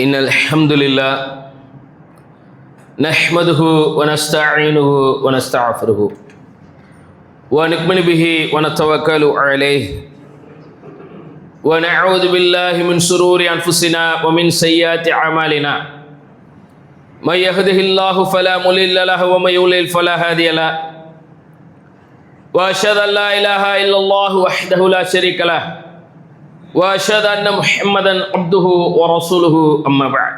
إن الحمد لله نحمده ونستعينه ونستغفره ونؤمن به ونتوكل عليه ونعوذ بالله من شرور أنفسنا ومن سيئات أعمالنا من يهده الله فلا مضل له ومن يضلل فلا هادي له وأشهد أن لا إله إلا الله وحده لا شريك له وأشهد أن محمدا عبده ورسوله أما بعد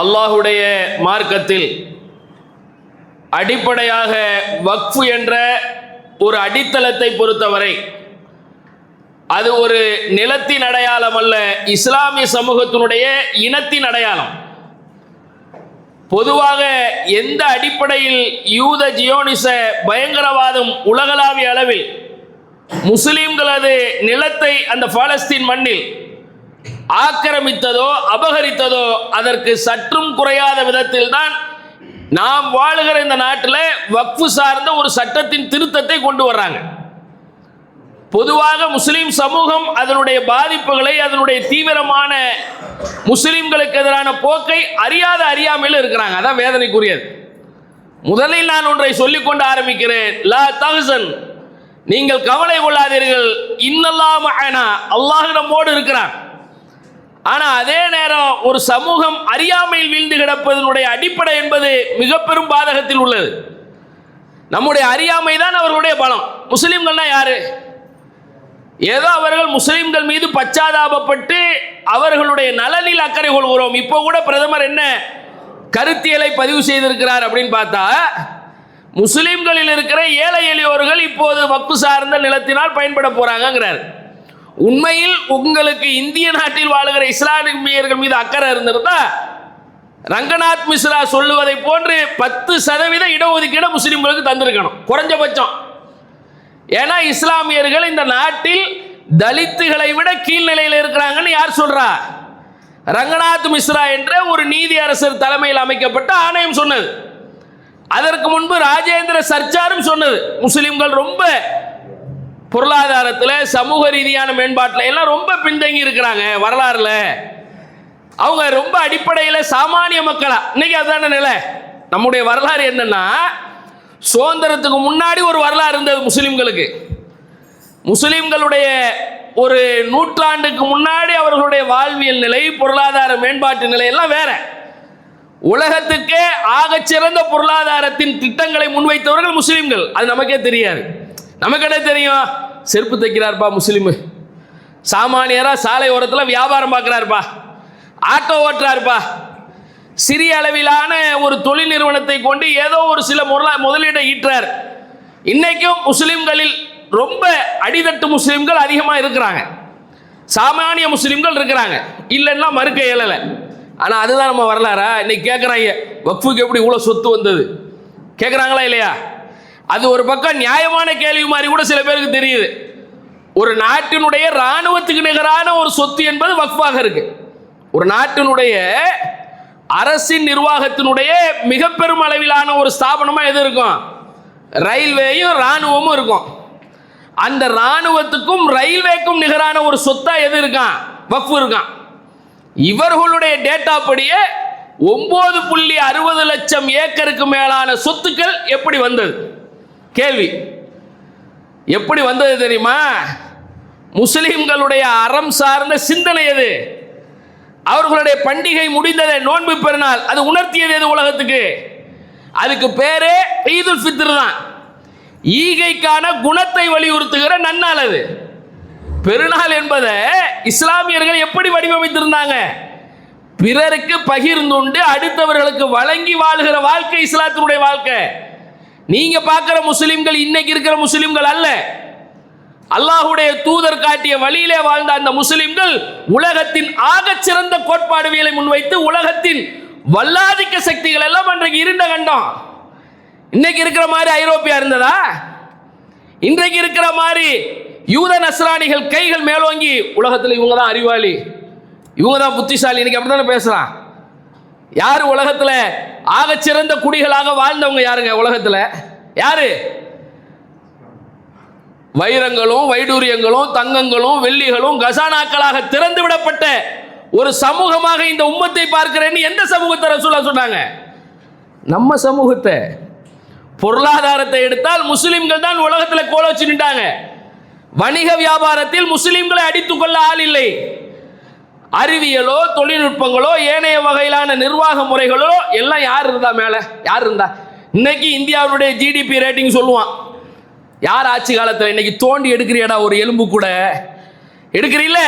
அல்லாஹுடைய மார்க்கத்தில் அடிப்படையாக வக்ஃப் என்ற ஒரு அடித்தளத்தை பொறுத்தவரை அது ஒரு நிலத்தின் அடையாளம் அல்ல, இஸ்லாமிய சமூகத்தினுடைய இனத்தின் அடையாளம். பொதுவாக எந்த அடிப்படையில் யூத ஜியோனிச பயங்கரவாதம் உலகளாவிய அளவில் முஸ்லிம்களது நிலத்தை அந்த பாலஸ்தீன் மண்ணில் ஆக்கிரமித்ததோ அபகரித்ததோ அதற்கு சற்றும் குறையாத விதத்தில் தான் நாம் வாழுகிற இந்த நாட்டில் வக்ஃப் சார்ந்த ஒரு சட்டத்தின் திருத்தத்தை கொண்டு வர்றாங்க. பொதுவாக முஸ்லிம் சமூகம் அதனுடைய பாதிப்புகளை, அதனுடைய தீவிரமான முஸ்லிம்களுக்கு எதிரான போக்கை அறியாமையில் இருக்கிறாங்க. அதான் வேதனைக்குரியது. முதலில் நான் ஒன்றை சொல்லிக்கொண்டு ஆரம்பிக்கிறேன். லா தஹ்சன், நீங்கள் கவலை கொள்ளாதீர்கள். இன்னல்லாஹ் மஅனா, அல்லாஹ் நம்மோடு இருக்கிறான். ஆனால் அதே நேரம் ஒரு சமூகம் அறியாமையில் வீழ்ந்து கிடப்பதனுடைய அடிப்படை என்பது மிக பெரும் பாதகத்தில் உள்ளது. நம்முடைய அறியாமை தான் அவர்களுடைய பலம். முஸ்லிம்கள்னா யாரு? ஏதோ அவர்கள் முஸ்லிம்கள் மீது பச்சாதாபப்பட்டு அவர்களுடைய நலனில் அக்கறை கொள்கிறோம். இப்போ கூட பிரதமர் என்ன கருத்தியலை பதிவு செய்திருக்கிறார் அப்படின்னு பார்த்தா, முஸ்லிம்களில் இருக்கிற ஏழை எளியோர்கள் இப்போது வக்ஃப் சார்ந்த நிலத்தினால் பயன்பட போறாங்கிறார். உண்மையில் உங்களுக்கு இந்திய நாட்டில் வாழுகிற இஸ்லாமியர்கள் மீது அக்கறை இருந்திருந்தா ரங்கநாத் மிஸ்ரா சொல்லுவதை போன்று 10% இடஒதுக்கீடு முஸ்லிம்களுக்கு தந்திருக்கணும் குறைஞ்சபட்சம். ஏன்னா இஸ்லாமியர்கள் இந்த நாட்டில் தலித்துகளை விட கீழ்நிலையில் இருக்கிறாங்கன்னு யார் சொல்றா? ரங்கநாத் மிஸ்ரா என்ற ஒரு நீதி அரசர் தலைமையில் அமைக்கப்பட்ட ஆணையம் சொன்னது. அதற்கு முன்பு ராஜேந்திர சர்ச்சாரும் சொன்னது. முஸ்லிம்கள் ரொம்ப பொருளாதாரத்தில், சமூக ரீதியான மேம்பாட்டில் எல்லாம் ரொம்ப பின்தங்கி இருக்கிறாங்க. வரலாறுல அவங்க ரொம்ப அடிப்படையில் சாமானிய மக்களா. இன்னைக்கு அதுதான நிலை. நம்முடைய வரலாறு என்னன்னா, சுதந்திரத்துக்கு முன்னாடி ஒரு வரலாறு இருந்தது முஸ்லிம்களுக்கு. முஸ்லிம்களுடைய ஒரு நூற்றாண்டுக்கு முன்னாடி அவர்களுடைய வாழ்வியல் நிலை, பொருளாதார மேம்பாட்டு நிலை எல்லாம் வேற. உலகத்துக்கே ஆகச்சிறந்த பொருளாதாரத்தின் திட்டங்களை முன்வைத்தவர்கள் முஸ்லிம்கள். அது நமக்கே தெரியாது. நமக்கு என்ன தெரியும்? செருப்பு தைக்கிறார்ப்பா முஸ்லீமு, சாமானியரா சாலை ஓரத்தில் வியாபாரம் பார்க்கிறாருப்பா, ஆட்டோ ஓட்டுறாருப்பா, சிறிய அளவிலான ஒரு தொழில் நிறுவனத்தை கொண்டு ஏதோ ஒரு சில முதலீடை ஈட்டுறார். இன்னைக்கும் முஸ்லிம்களில் ரொம்ப அடித்தட்டு முஸ்லிம்கள் அதிகமாக இருக்கிறாங்க, சாமானிய முஸ்லிம்கள் இருக்கிறாங்க, இல்லைன்னா மறுக்க இயலலை. ஆனால் அதுதான் நம்ம வரலாறா? இன்னைக்கு கேட்குறாங்க, வக்ஃபுக்கு எப்படி இவ்வளோ சொத்து வந்தது கேட்குறாங்களா இல்லையா? அது ஒரு பக்கம் நியாயமான கேள்வி மாதிரி கூட சில பேருக்கு தெரியுது. ஒரு நாட்டினுடைய இராணுவத்துக்கு நிகரான ஒரு சொத்து என்பது வக்ஃபாக இருக்கு. ஒரு நாட்டினுடைய அரசின் நிர்வாகத்தினுடைய மிக பெரும் அளவிலான ஒரு ஸ்தாபனமா எது இருக்கும்? ரயில்வேயும் இராணுவமும் இருக்கும். அந்த இராணுவத்துக்கும் ரயில்வேக்கும் நிகரான ஒரு சொத்தா எது இருக்கான்? வக்ஃப் இருக்கான். இவர்களுடைய டேட்டா படியே 9.60 லட்சம் ஏக்கருக்கு மேலான சொத்துக்கள் எப்படி வந்தது? கேள்வி எப்படி வந்தது தெரியுமா? முஸ்லிம்களுடைய அறம் சார்ந்த சிந்தனை எது? அவர்களுடைய பண்டிகை முடிந்ததை நோன்பு பெருநாள் அது உணர்த்தியது எது உலகத்துக்கு? அதுக்கு பேரே ஈதுல் ஃபித்ர் தான். ஈகைக்கான குணத்தை வலியுறுத்துகிற நன்னாள் அது. பெருநாள் என்பதை இஸ்லாமியர்கள் எப்படி வடிவமைத்திருந்தாங்க? பிறருக்கு பகிர்ந்துண்டு அடுத்தவர்களுக்கு வழங்கி வாழ்கிற வாழ்க்கை இஸ்லாத்தினுடைய வாழ்க்கை. நீங்க பார்க்கிற முஸ்லிம்கள் இன்னைக்கு இருக்கிற முஸ்லிம்கள் அல்ல. அல்லாஹ்வுடைய தூதர் காட்டிய வழியிலே வாழ்ந்த அந்த முஸ்லிம்கள் உலகத்தின் ஆகச்சிறந்த கோட்பாடுகளை முன்வைத்து உலகத்தின் வல்லாதிக்க சக்திகள் எல்லாம் அன்றைக்கு இருண்ட கண்டம். இன்னைக்கு இருக்கிற மாதிரி ஐரோப்பியா இருந்ததா? இன்றைக்கு இருக்கிற மாதிரி யூத நஸ்ரானிகள் கைகள் மேலோங்கி உலகத்தில் இவங்க தான் அறிவாளி, இவங்க தான் புத்திசாலி, இன்னைக்கு அப்படித்தானே பேசுறான். யாரு உலகத்தில் ஆகச்சிறந்த குடிகளாக வாழ்ந்தவங்க? யாருங்க உலகத்தில்? யாரு? வைரங்களும் வைடூரியங்களும் தங்கங்களும் வெள்ளிகளும் கசானாக்களாக திறந்து விடப்பட்ட ஒரு சமூகமாக இந்த உம்மத்தை பார்க்கிறேன்னு எந்த சமூகத்தை ரசூலுல்லாஹ் சொன்னாங்க? நம்ம சமூகத்தை. பொருளாதாரத்தை எடுத்தால் முஸ்லிம்கள் தான் உலகத்தில் கோல வச்சு நின்றாங்க. வணிக வியாபாரத்தில் முஸ்லிம்களை அடித்துக் கொள்ள ஆள் இல்லை. அறிவியலோ தொழில்நுட்பங்களோ ஏனைய வகையிலான நிர்வாக முறைகளோ எல்லாம் யார் இருந்தா மேல? யார் இருந்தா? இன்னைக்கு இந்தியாவுடைய ஜிடிபி ரேட்டிங் சொல்லுவான். யார் ஆட்சி காலத்தில் இன்னைக்கு தோண்டி எடுக்கிறியடா ஒரு எலும்பு கூட எடுக்கிறீல்ல?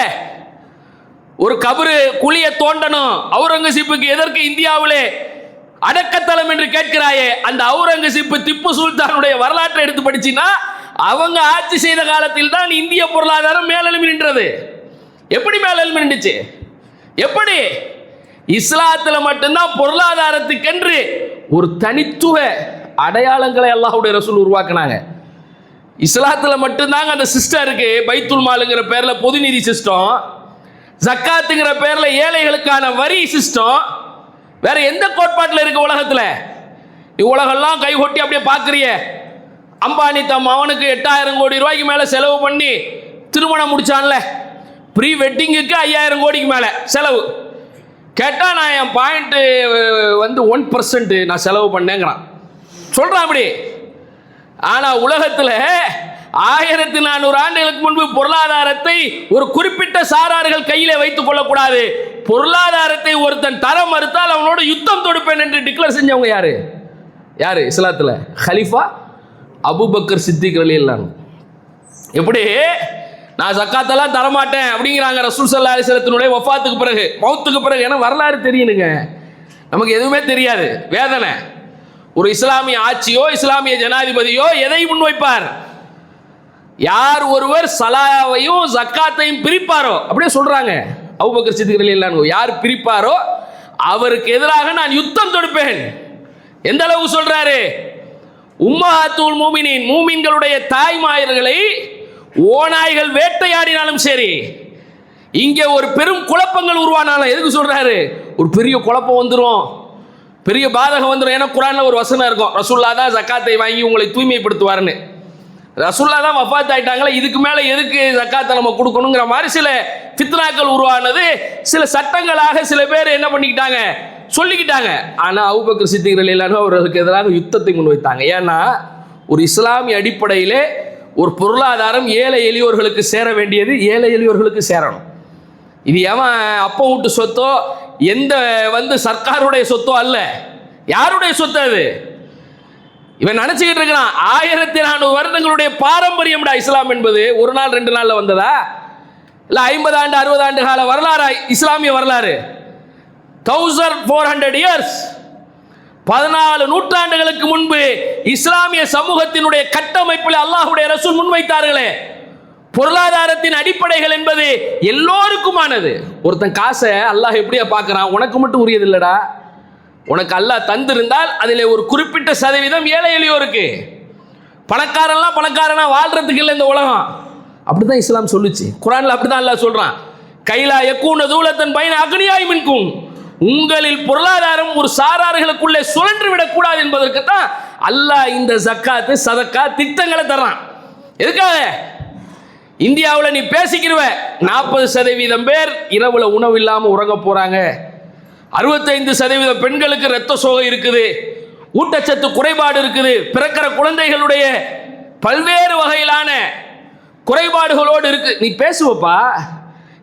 ஒரு கபரு குழிய தோண்டணும் அவுரங்கசீப்புக்கு எதற்கு இந்தியாவிலே அடக்கத்தலம் என்று கேட்கிறாயே, அந்த அவுரங்கசீப்பு திப்பு சுல்தானுடைய வரலாற்றை எடுத்து படிச்சினா அவங்க ஆட்சி செய்த காலத்தில் தான் இந்திய பொருளாதாரம் மேலெழும்பி நின்றது. எப்படி மேலெழும்பி நின்றுச்சு? எப்படி? இஸ்லாத்தில் மட்டும்தான் பொருளாதாரத்துக்கென்று ஒரு தனித்துவ அடையாளங்களை அல்லாஹ்வுடைய ரசூல் உருவாக்குனாங்க. இஸ்லாத்தில் மட்டும்தாங்க அந்த சிஸ்டம் இருக்கு. பைத்துல் மாலுங்கிற பேர்ல பொது நிதி சிஸ்டம், ஜக்காத்துங்கிற பேர்ல ஏழைகளுக்கான வரி சிஸ்டம். வேற எந்த கோட்பாட்டில் இருக்கு உலகத்தில்? உலகெல்லாம் கை கொட்டி அப்படியே பார்க்குறிய. அம்பானி தம் அவனுக்கு 8000 கோடி ரூபாய்க்கு மேலே செலவு பண்ணி திருமணம் முடிச்சான்ல, ப்ரீ வெட்டிங்குக்கு 5000 கோடிக்கு மேலே செலவு. கேட்டால் நான் என் பாயிண்ட்டு 1% நான் செலவு பண்ணேங்கிறான், சொல்கிறான் அப்படி. ஆனால் உலகத்தில் 1400 ஆண்டுகளுக்கு முன்பு பொருளாதாரத்தை ஒரு குறிப்பிட்ட சாரார்கள் கையிலே வைத்துக் கொள்ளக்கூடாது. பொருளாதாரத்தை ஒருத்தன் தர மறுத்தால் அவனோட யுத்தம் தொடுப்பேன் என்று டிக்ளேர் செஞ்சவங்க யாரு? யாரு இஸ்லாத்தில்? ஹலிஃபா அபூபக்கர் சித்திக் ரலியல்லாஹு. எப்படி நான் ஜக்காத்தெல்லாம் தரமாட்டேன் அப்படிங்கிறாங்க ரசூல் ஸல்லல்லாஹு அலைஹி வஸல்லத்தினுடைய வஃபாத்துக்கு பிறகு, மௌத்துக்கு பிறகு. ஏன்னா வரலாறு தெரியணுங்க, நமக்கு எதுவுமே தெரியாது. வேதனை. ஒரு இஸ்லாமிய ஆட்சியோ இஸ்லாமிய ஜனாதிபதியோ எதை முன்வைப்பார்? யார் ஒருவர் சலாவையும் ஜக்காத்தையும் பிரிப்பாரோ, அப்படியே சொல்றாங்க அபூபக்கர் சித்திக் ரலியல்லாஹு, யார் பிரிப்பாரோ அவருக்கு எதிராக நான் யுத்தம் தொடுப்பேன். எந்த அளவுக்கு சொல்றாரு? உம்மஹாத்துல் மூமினீன், மூமின்களுடைய தாய்மாயர்களை ஓநாய்கள் வேட்டையாடினாலும் சரி, இங்கே ஒரு பெரும் குழப்பங்கள் உருவானாலும், எதுக்கு சொல்றாரு? ஒரு பெரிய குழப்பம் வந்துடும், பெரிய பாதகம் வந்துடும். ஏன்னா குர்ஆன்ல ஒரு வசனம் இருக்கும், ரசூலுல்லாஹ் தான் ஜக்காத்தை வாங்கி உங்களை தூய்மைப்படுத்துவார்னு. ரசூலுல்லாஹ் தான் வஃபாத் ஆயிட்டாங்களே, இதுக்கு மேலே எதுக்கு ஜக்காத்தை நம்ம கொடுக்கணுங்கிற மாதிரி சில ஃபித்னாக்கள் உருவானது. சில சட்டங்களாக சில பேர் என்ன பண்ணிக்கிட்டாங்க, சொல்லிக்கிட்டாங்க. ஆனால் அபூபக்கர் சித்திக் ரலியல்லாஹு அவர்களுக்கு எதிராக யுத்தத்தை முன்வைத்தாங்க. ஏன்னா ஒரு இஸ்லாமிய அடிப்படையிலே ஒரு பொருளாதாரம் ஏழை எளியோர்களுக்கு சேர வேண்டியது ஏழை எளியோர்களுக்கு சேரணும். இது எவன் அப்போ வீட்டு சொத்தோ எந்த சர்க்காருடைய சொத்தோ அல்ல. யாருடைய சொத்து அது? இவன் நினைச்சுக்கிட்டு இருக்கிறான் 1400 வருடங்களுடைய பாரம்பரியம்டா இஸ்லாம் என்பது. ஒரு நாள் 2 நாள்ல வந்ததா? இல்ல 50 ஆண்டு 60 ஆண்டு கால வரலாறு இஸ்லாமிய வரலாறு. 1400 இயர்ஸ், 14 நூற்றாண்டுகளுக்கு முன்பு இஸ்லாமிய சமூகத்தினுடைய கட்டமைப்பில் அல்லாஹ்வுடைய ரசூல் முன்வைத்தார்களே, பொருளாதாரத்தின் அடிப்படைகள் என்பது எல்லோருக்குமானது. ஒருத்தன் காசை அல்லாஹ் எப்படியா பார்க்கறான்? உனக்கு மட்டும் உரியது இல்லடா. உனக்கு அல்லாஹ் தந்திருந்தால் அதில் ஒரு குறிப்பிட்ட சதவீதம் ஏழை எளியோருக்கு. பணக்காரன்லாம் பணக்காரனா வாழ்றதுக்கு இல்லை இந்த உலகம். அப்படிதான் இஸ்லாம் சொல்லுச்சு. குர்ஆன்ல அப்படிதான் அல்லாஹ் சொல்றான், கைலா யக்கூன தூலத்தன் பைன அக்னியாய் மின்கும், உங்களில் பொருளாதாரம் ஒரு சாரார்களுக்குள்ளே சுழன்று விடக்கூடாது என்பதற்கு தான் அல்லாஹ் இந்த ஜக்காத்து சதக்கா திட்டங்களை தர்றான். எதுக்காக? இந்தியாவில் நீ பேசிக்கிறவ 40% பேர் இரவுல உணவு இல்லாமல் உறங்க போறாங்க, 65% பெண்களுக்கு இரத்த சோகை இருக்குது, ஊட்டச்சத்து குறைபாடு இருக்குது, பிறக்கிற குழந்தைகளுடைய பல்வேறு வகையிலான குறைபாடுகளோடு இருக்கு. நீ பேசுவப்பா,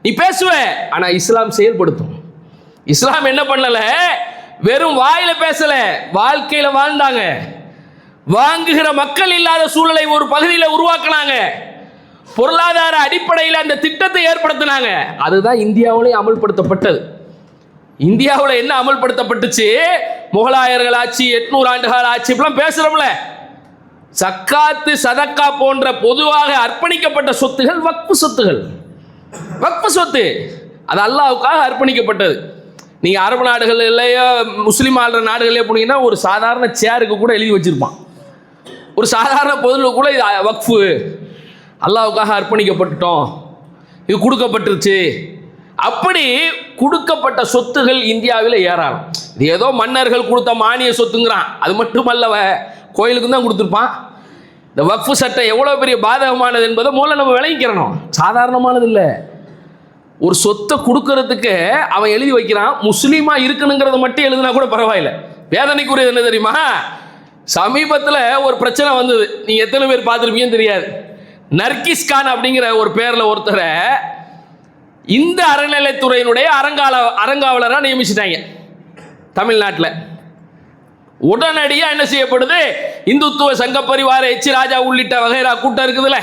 நீ பேசுவ. ஆனா இஸ்லாம் செயல்படுத்தும். இஸ்லாம் என்ன பண்ணல? வெறும் வாயில பேசல, வாழ்க்கையில வாழ்ந்தாங்க. வாங்குகிற மக்கள் இல்லாத சூழலை ஒரு பகுதியில் உருவாக்குனாங்க. பொருளாதார அடிப்படையில் அந்த திட்டத்தை ஏற்படுத்தினாங்க. அதுதான் இந்தியாவிலே அமல்படுத்தப்பட்டது. இந்தியாவில் என்ன அமல்படுத்தப்பட்டுச்சு? முகலாயர்கள் ஆட்சி, 800 ஆண்டுகால ஆட்சி, இப்பெல்லாம் பேசுறோம்ல. ஜக்காத்து சதக்கா போன்ற பொதுவாக அர்ப்பணிக்கப்பட்ட சொத்துகள் வக்ஃபு சொத்துகள். வக்ஃபு சொத்து அது அல்லாஹ்வுக்காக அர்ப்பணிக்கப்பட்டது. நீங்கள் அரபு நாடுகள்லையோ முஸ்லீம் ஆளுற நாடுகளே போனீங்கன்னா ஒரு சாதாரண சேருக்கு கூட எழுதி வச்சிருப்பான், ஒரு சாதாரண பொருள் கூட இது வக்ஃபு, அல்லாஹ்வுக்காக அர்ப்பணிக்கப்பட்டுட்டோம், இது கொடுக்கப்பட்டுருச்சு. அப்படி கொடுக்கப்பட்ட சொத்துகள் இந்தியாவில் ஏராளம். இது ஏதோ மன்னர்கள் கொடுத்த மானிய சொத்துங்கிறான், அது மட்டுமல்லவ, கோயிலுக்கு தான் கொடுத்துருப்பான். இந்த வக்ஃபு சட்டம் எவ்வளோ பெரிய பாதகமானது என்பதை மூலம் நம்ம விளங்கிக்கிறணும். சாதாரணமானது இல்லை. ஒரு சொத்தை கொடுக்கறதுக்கு அவன் எழுதி வைக்கிறான், முஸ்லீமா இருக்கணுங்கிறத மட்டும் எழுதினா கூட பரவாயில்ல. வேதனைக்குரியது என்ன தெரியுமா? சமீபத்தில் ஒரு பிரச்சனை வந்தது, நீங்கள் எத்தனை பேர் பார்த்துருப்பீங்கன்னு தெரியாது. நர்கிஸ் கான் அப்படிங்கிற ஒரு பேரில் ஒருத்தரை இந்த அறநிலைத்துறையினுடைய அறங்காவலராக நியமிச்சிட்டாங்க தமிழ்நாட்டில். உடனடியாக என்ன செய்யப்படுது? இந்துத்துவ சங்க பரிவார எச் ராஜா உள்ளிட்ட வகைரா கூட்டம் இருக்குதுல்ல,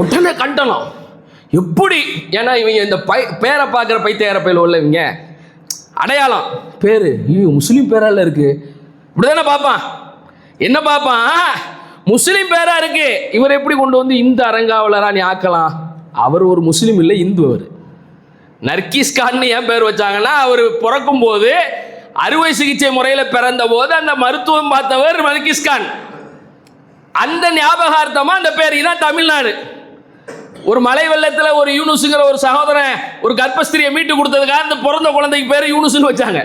உடனே கண்டனம். எப்படி? ஏன்னா இவங்க இந்த பேரை பார்க்குற பைத்தியார பயில உள்ள இவங்க அடையாளம் பேர் முஸ்லீம் பேரால இருக்கு, இப்படிதானே பார்ப்பான். என்ன பார்ப்பான்? முஸ்லீம் பேரா இருக்கு, இவர் எப்படி கொண்டு வந்து இந்த அறங்காவலரா நீ ஆக்கலாம்? அவர் ஒரு முஸ்லீம் இல்லை, இந்து. அவர் நர்கிஸ் கான் ஏன் பேர் வச்சாங்கன்னா, அவர் பிறக்கும் போது அறுவை சிகிச்சை முறையில் பிறந்த போது அந்த மருத்துவம் பார்த்தவர் நர்கிஸ் கான். அந்த ஞாபகார்த்தமா அந்த பேர். இதான் தமிழ்நாடு. ஒரு மலை வெள்ளத்தில் ஒரு யூனுஸுங்கிற ஒரு சகோதரன் ஒரு கர்ப்பஸ்திரியை மீட்டு கொடுத்ததுக்காக அந்த பிறந்த குழந்தைக்கு பேர் யூனுஸ்னு வச்சாங்க.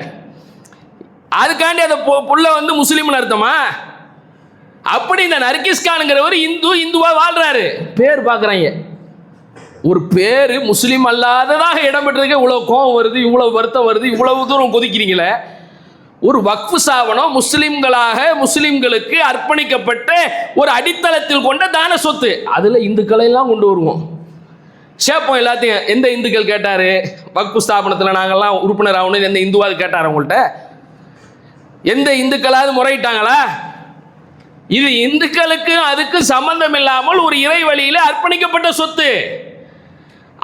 அதுக்காண்டி அந்த புள்ள வந்து முஸ்லீம்னு அர்த்தமா? அப்படி இந்த நர்கிஸ் கானுங்கிறவர் இந்துவா வாழ்றாரு. பேர் பார்க்குறாங்க, ஒரு பேர் முஸ்லீம் அல்லாததாக இடம்பெற்றிருக்க இவ்வளோ கோபம் வருது, இவ்வளவு வருத்தம் வருது, இவ்வளவு தூரம் கொதிக்கிறீங்களே. ஒரு வக்ஃபு சாவனம் முஸ்லிம்களாக முஸ்லிம்களுக்கு அர்ப்பணிக்கப்பட்ட ஒரு அடித்தளத்தில் கொண்ட தான சொத்து. அதில் இந்துக்களை எல்லாம் கொண்டு வருவோம், சேப்போம் எல்லாத்தையும். எந்த இந்துக்கள் கேட்டார் வக்ஃபு ஸ்தாபனத்தில் நாங்கள்லாம் உறுப்பினர் ஆகணும்? எந்த இந்துவாது கேட்டார் உங்கள்கிட்ட? எந்த இந்துக்களாவது முறையிட்டாங்களா? இது இந்துக்களுக்கு அதுக்கு சம்பந்தம் இல்லாமல் ஒரு இறை வழியில் அர்ப்பணிக்கப்பட்ட சொத்து.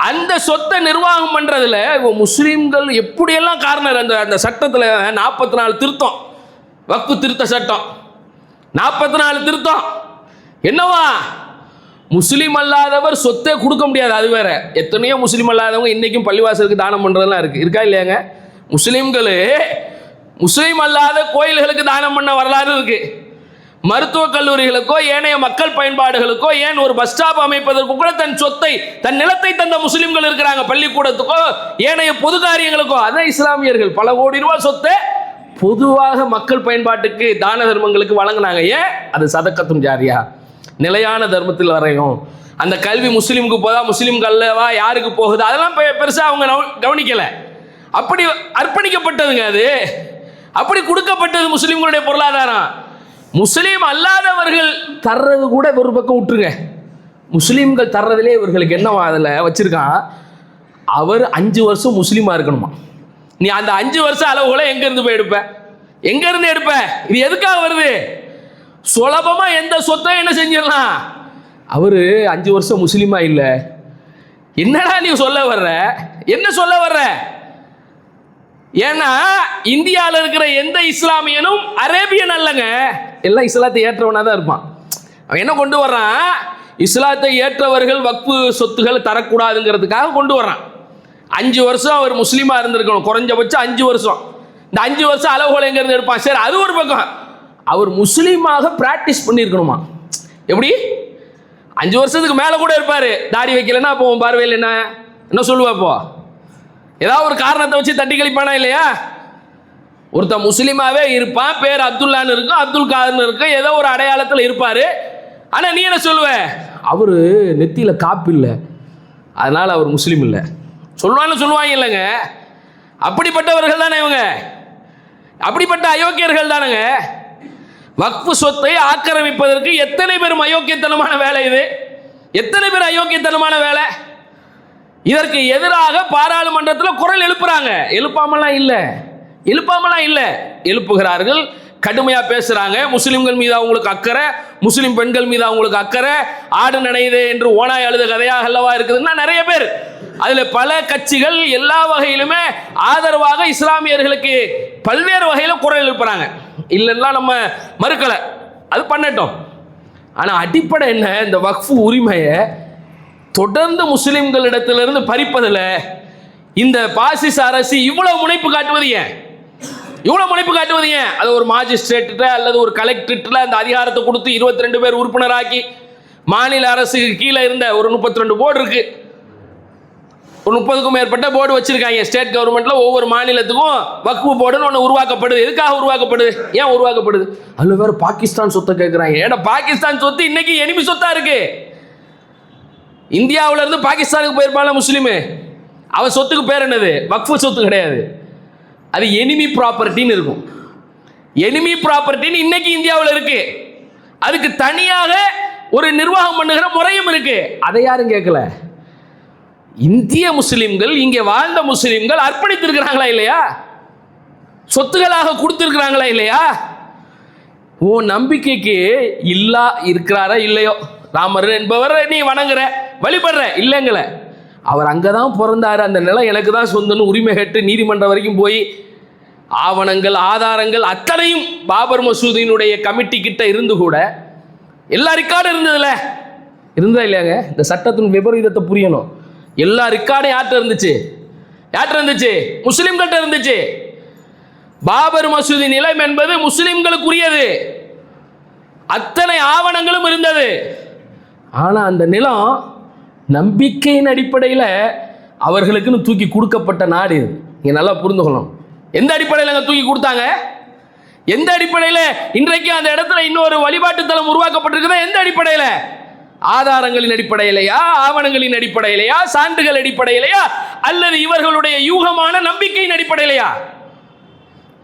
அந்த சொத்தை நிர்வாகம் பண்றதுல முஸ்லீம்கள் எப்படியெல்லாம் காரணம். அந்த சட்டத்தில் 44 திருத்தம், வக்ஃபு திருத்த சட்டம் 44 திருத்தம். என்னவா? முஸ்லீம் அல்லாதவர் சொத்தை கொடுக்க முடியாது. அது வேற. எத்தனையோ முஸ்லீம் அல்லாதவங்க இன்னைக்கும் பள்ளிவாசலுக்கு தானம் பண்றதெல்லாம் இருக்கா இல்லையாங்க? முஸ்லீம்கள் முஸ்லீம் அல்லாத கோயில்களுக்கு தானம் பண்ண வரலாறு இருக்கு. மருத்துவக் கல்லூரிகளுக்கோ ஏனைய மக்கள் பயன்பாடுகளுக்கோ, ஏன் ஒரு பஸ் ஸ்டாப் அமைப்பதற்கு கூட தன் சொத்தை தன் நிலத்தை தந்த முஸ்லிம்கள் இருக்கிறாங்க. பள்ளிக்கூடத்துக்கோ ஏனைய பொது காரியங்களுக்கோ. அதான் இஸ்லாமியர்கள் பல கோடி ரூபாய் சொத்தை பொதுவாக மக்கள் பயன்பாட்டுக்கு தான தர்மங்களுக்கு வழங்கினாங்க. ஏன்? அது சதக்கத்தும் ஜாரியா, நிலையான தர்மத்தில் வரையும். அந்த கல்வி முஸ்லீமுக்கு போதா, முஸ்லீம்கள்வா யாருக்கு போகுது, அதெல்லாம் பெருசாக அவங்க கவனிக்கலை. அப்படி அர்ப்பணிக்கப்பட்டதுங்க அது. அப்படி கொடுக்கப்பட்டது முஸ்லீம்களுடைய பொருளாதாரம். முஸ்லீம் அல்லாதவர்கள் தர்றது கூட ஒரு பக்கம் விட்டுருங்க, முஸ்லீம்கள் தர்றதுலே இவர்களுக்கு என்னவா அதில் வச்சிருக்கான், அவர் 5 வருஷம் முஸ்லீமாக இருக்கணுமா. நீ அந்த 5 வருஷம் அளவுகளை எங்கேருந்து போய் எடுப்ப? எங்கேருந்து எடுப்ப? இது எதுக்காக வருது? சுலபமாக எந்த சொத்தை என்ன செஞ்சிடலாம். அவர் 5 வருஷம் முஸ்லீமா இல்லை. என்னடா நீ சொல்ல வர்ற? என்ன சொல்ல வர்ற? ஏன்னா இந்தியாவில் இருக்கிற எந்த இஸ்லாமியனும் அரேபியன் அல்லங்க, எல்லாம் இஸ்லாத்தை ஏற்றவனாக தான் இருப்பான். அவன் என்ன கொண்டு வர்றான்? இஸ்லாத்தை ஏற்றவர்கள் வக்ஃபு சொத்துக்கள் தரக்கூடாதுங்கிறதுக்காக கொண்டு வர்றான். 5 வருஷம் அவர் முஸ்லீமாக இருந்திருக்கணும், குறைஞ்சபட்சம் 5 வருஷம். இந்த 5 வருஷம் அளவுகள் எங்கேருந்து எடுப்பான்? சரி, அது ஒரு பக்கம். அவர் முஸ்லீமாக பிராக்டிஸ் பண்ணியிருக்கணுமா? எப்படி? 5 வருஷத்துக்கு மேலே கூட இருப்பார், தாடி வைக்கலன்னா அப்போ பார்வையில் என்ன சொல்லுவா? அப்போ ஏதாவது ஒரு காரணத்தை வச்சு தட்டி கழிப்பானா இல்லையா? ஒருத்தன் முஸ்லீமாவே இருப்பான், பேர் அப்துல்லான்னு இருக்கும், அப்துல் காதர்னு இருக்கும், ஏதோ ஒரு அடையாளத்தில் இருப்பார். ஆனால் நீ என்ன சொல்லுவ? அவர் நெத்தியில் காப்பு இல்லை, அதனால் அவர் முஸ்லீம் இல்லை சொல்லுவாங்க இல்லைங்க. அப்படிப்பட்டவர்கள் தானே இவங்க, அப்படிப்பட்ட அயோக்கியர்கள் தானுங்க. வக்ஃபு சொத்தை ஆக்கிரமிப்பதற்கு எத்தனை பேரும் அயோக்கியத்தனமான வேலை இது, எத்தனை பேர் அயோக்கியத்தனமான வேலை. இதற்கு எதிராக பாராளுமன்றத்தில் குரல் எழுப்புறாங்க. எழுப்பாமலாம் இல்லை, எழுப்புகிறார்கள், கடுமையாக பேசுகிறாங்க. முஸ்லீம்கள் மீது அவங்களுக்கு அக்கறை, முஸ்லீம் பெண்கள் மீது அவங்களுக்கு அக்கறை. ஆடு நனையுது என்று ஓனாய் அழுத கதையாக அல்லவா இருக்குதுன்னா நிறைய பேர். அதில் பல கட்சிகள் எல்லா வகையிலுமே ஆதரவாக இஸ்லாமியர்களுக்கு பல்வேறு வகையில் குரல் எழுப்புறாங்க. இல்லைன்னா நம்ம மறுக்கலை, அது பண்ணட்டும். ஆனால் அடிப்படை என்ன? இந்த வக்ஃபு உரிமையை தொடர்ந்து முஸ்லிம்களிடத்திலிருந்து பறிப்பதில் இந்த பாசிச அரசு இவ்வளவு முனைப்பு காட்டுவது ஏன்? அது ஒரு மாஜிஸ்ட்ரேட்ட அல்லது ஒரு கலெக்டரேட்ல அந்த அதிகாரத்தை கொடுத்து 22 பேர் உறுப்பினராக்கி, மாநில அரசுக்கு கீழே இருந்த ஒரு 32 போர்டு இருக்கு, ஒரு 30க்கும் மேற்பட்ட போர்டு வச்சிருக்காங்க. ஸ்டேட் கவர்மெண்ட்ல ஒவ்வொரு மாநிலத்துக்கும் வக்ஃபு போர்டுன்னு ஒன்று உருவாக்கப்படுது. எதுக்காக உருவாக்கப்படுது? ஏன் உருவாக்கப்படுது? அதுல வேற பாகிஸ்தான் சொத்தை கேட்கிறாங்க. ஏன்னா பாகிஸ்தான் சொத்து இன்னைக்கு எனிமி சொத்தா இருக்கு. இந்தியாவில இருந்து பாகிஸ்தானுக்கு போயிருப்பாங்க முஸ்லீமு, அவன் சொத்துக்கு பேர் என்னது? வக்ஃபு சொத்து கிடையாது, அது எனிமி ப்ராப்பர்ட்டின்னு இருக்கும். எனிமி ப்ராப்பர்ட்டின்னு இன்னைக்கு இந்தியாவில் இருக்கு. அதுக்கு தனியாக ஒரு நிர்வாகம் பண்ணுகிற முறையும் இருக்கு. அதை யாரும் கேட்கல. இந்திய முஸ்லிம்கள், இங்கே வாழ்ந்த முஸ்லிம்கள் அர்ப்பணித்திருக்கிறாங்களா இல்லையா? சொத்துக்களாக கொடுத்திருக்கிறாங்களா இல்லையா? உன் நம்பிக்கைக்கு இல்லா இருக்கிறாரா இல்லையோ, ராமர் என்பவர் நீ வணங்குற வழிபடுற இல்லைங்கள, அவர் அங்கதான் பிறந்தாரு, அந்த நிலம் எனக்கு தான் சொந்தன்னு உரிமை கேட்டு நீதிமன்றம் வரைக்கும் போய் ஆவணங்கள் ஆதாரங்கள் அத்தனையும் பாபர் மசூதியினுடைய கமிட்டி கிட்ட இருந்து கூட எல்லா ரெக்கார்டும் இருந்ததுல இருந்தா இல்லையாங்க? இந்த சட்டத்தின் விபரீதத்தை புரியணும். எல்லா ரெக்கார்டும் யார்கிட்ட இருந்துச்சு? யார்கிட்ட இருந்துச்சு? முஸ்லிம்கிட்ட இருந்துச்சு. பாபர் மசூதி நிலம் என்பது முஸ்லிம்களுக்குரியது, அத்தனை ஆவணங்களும் இருந்தது. ஆனா அந்த நிலம் நம்பிக்கையின் அடிப்படையில் அவர்களுக்குன்னு தூக்கி கொடுக்கப்பட்ட நாடு இது. நீங்க நல்லா புரிந்துக்கணும். எந்த அடிப்படையில் தூக்கி கொடுத்தாங்க? எந்த அடிப்படையில் இன்றைக்கு அந்த இடத்துல இன்னொரு வழிபாட்டு தலம் உருவாக்கப்பட்டிருக்குதா? எந்த அடிப்படையில்? ஆதாரங்களின் அடிப்படையிலையா, ஆவணங்களின் அடிப்படையிலையா, சான்றுகள் அடிப்படையிலையா, அல்லது இவர்களுடைய யூகமான நம்பிக்கையின் அடிப்படையிலையா?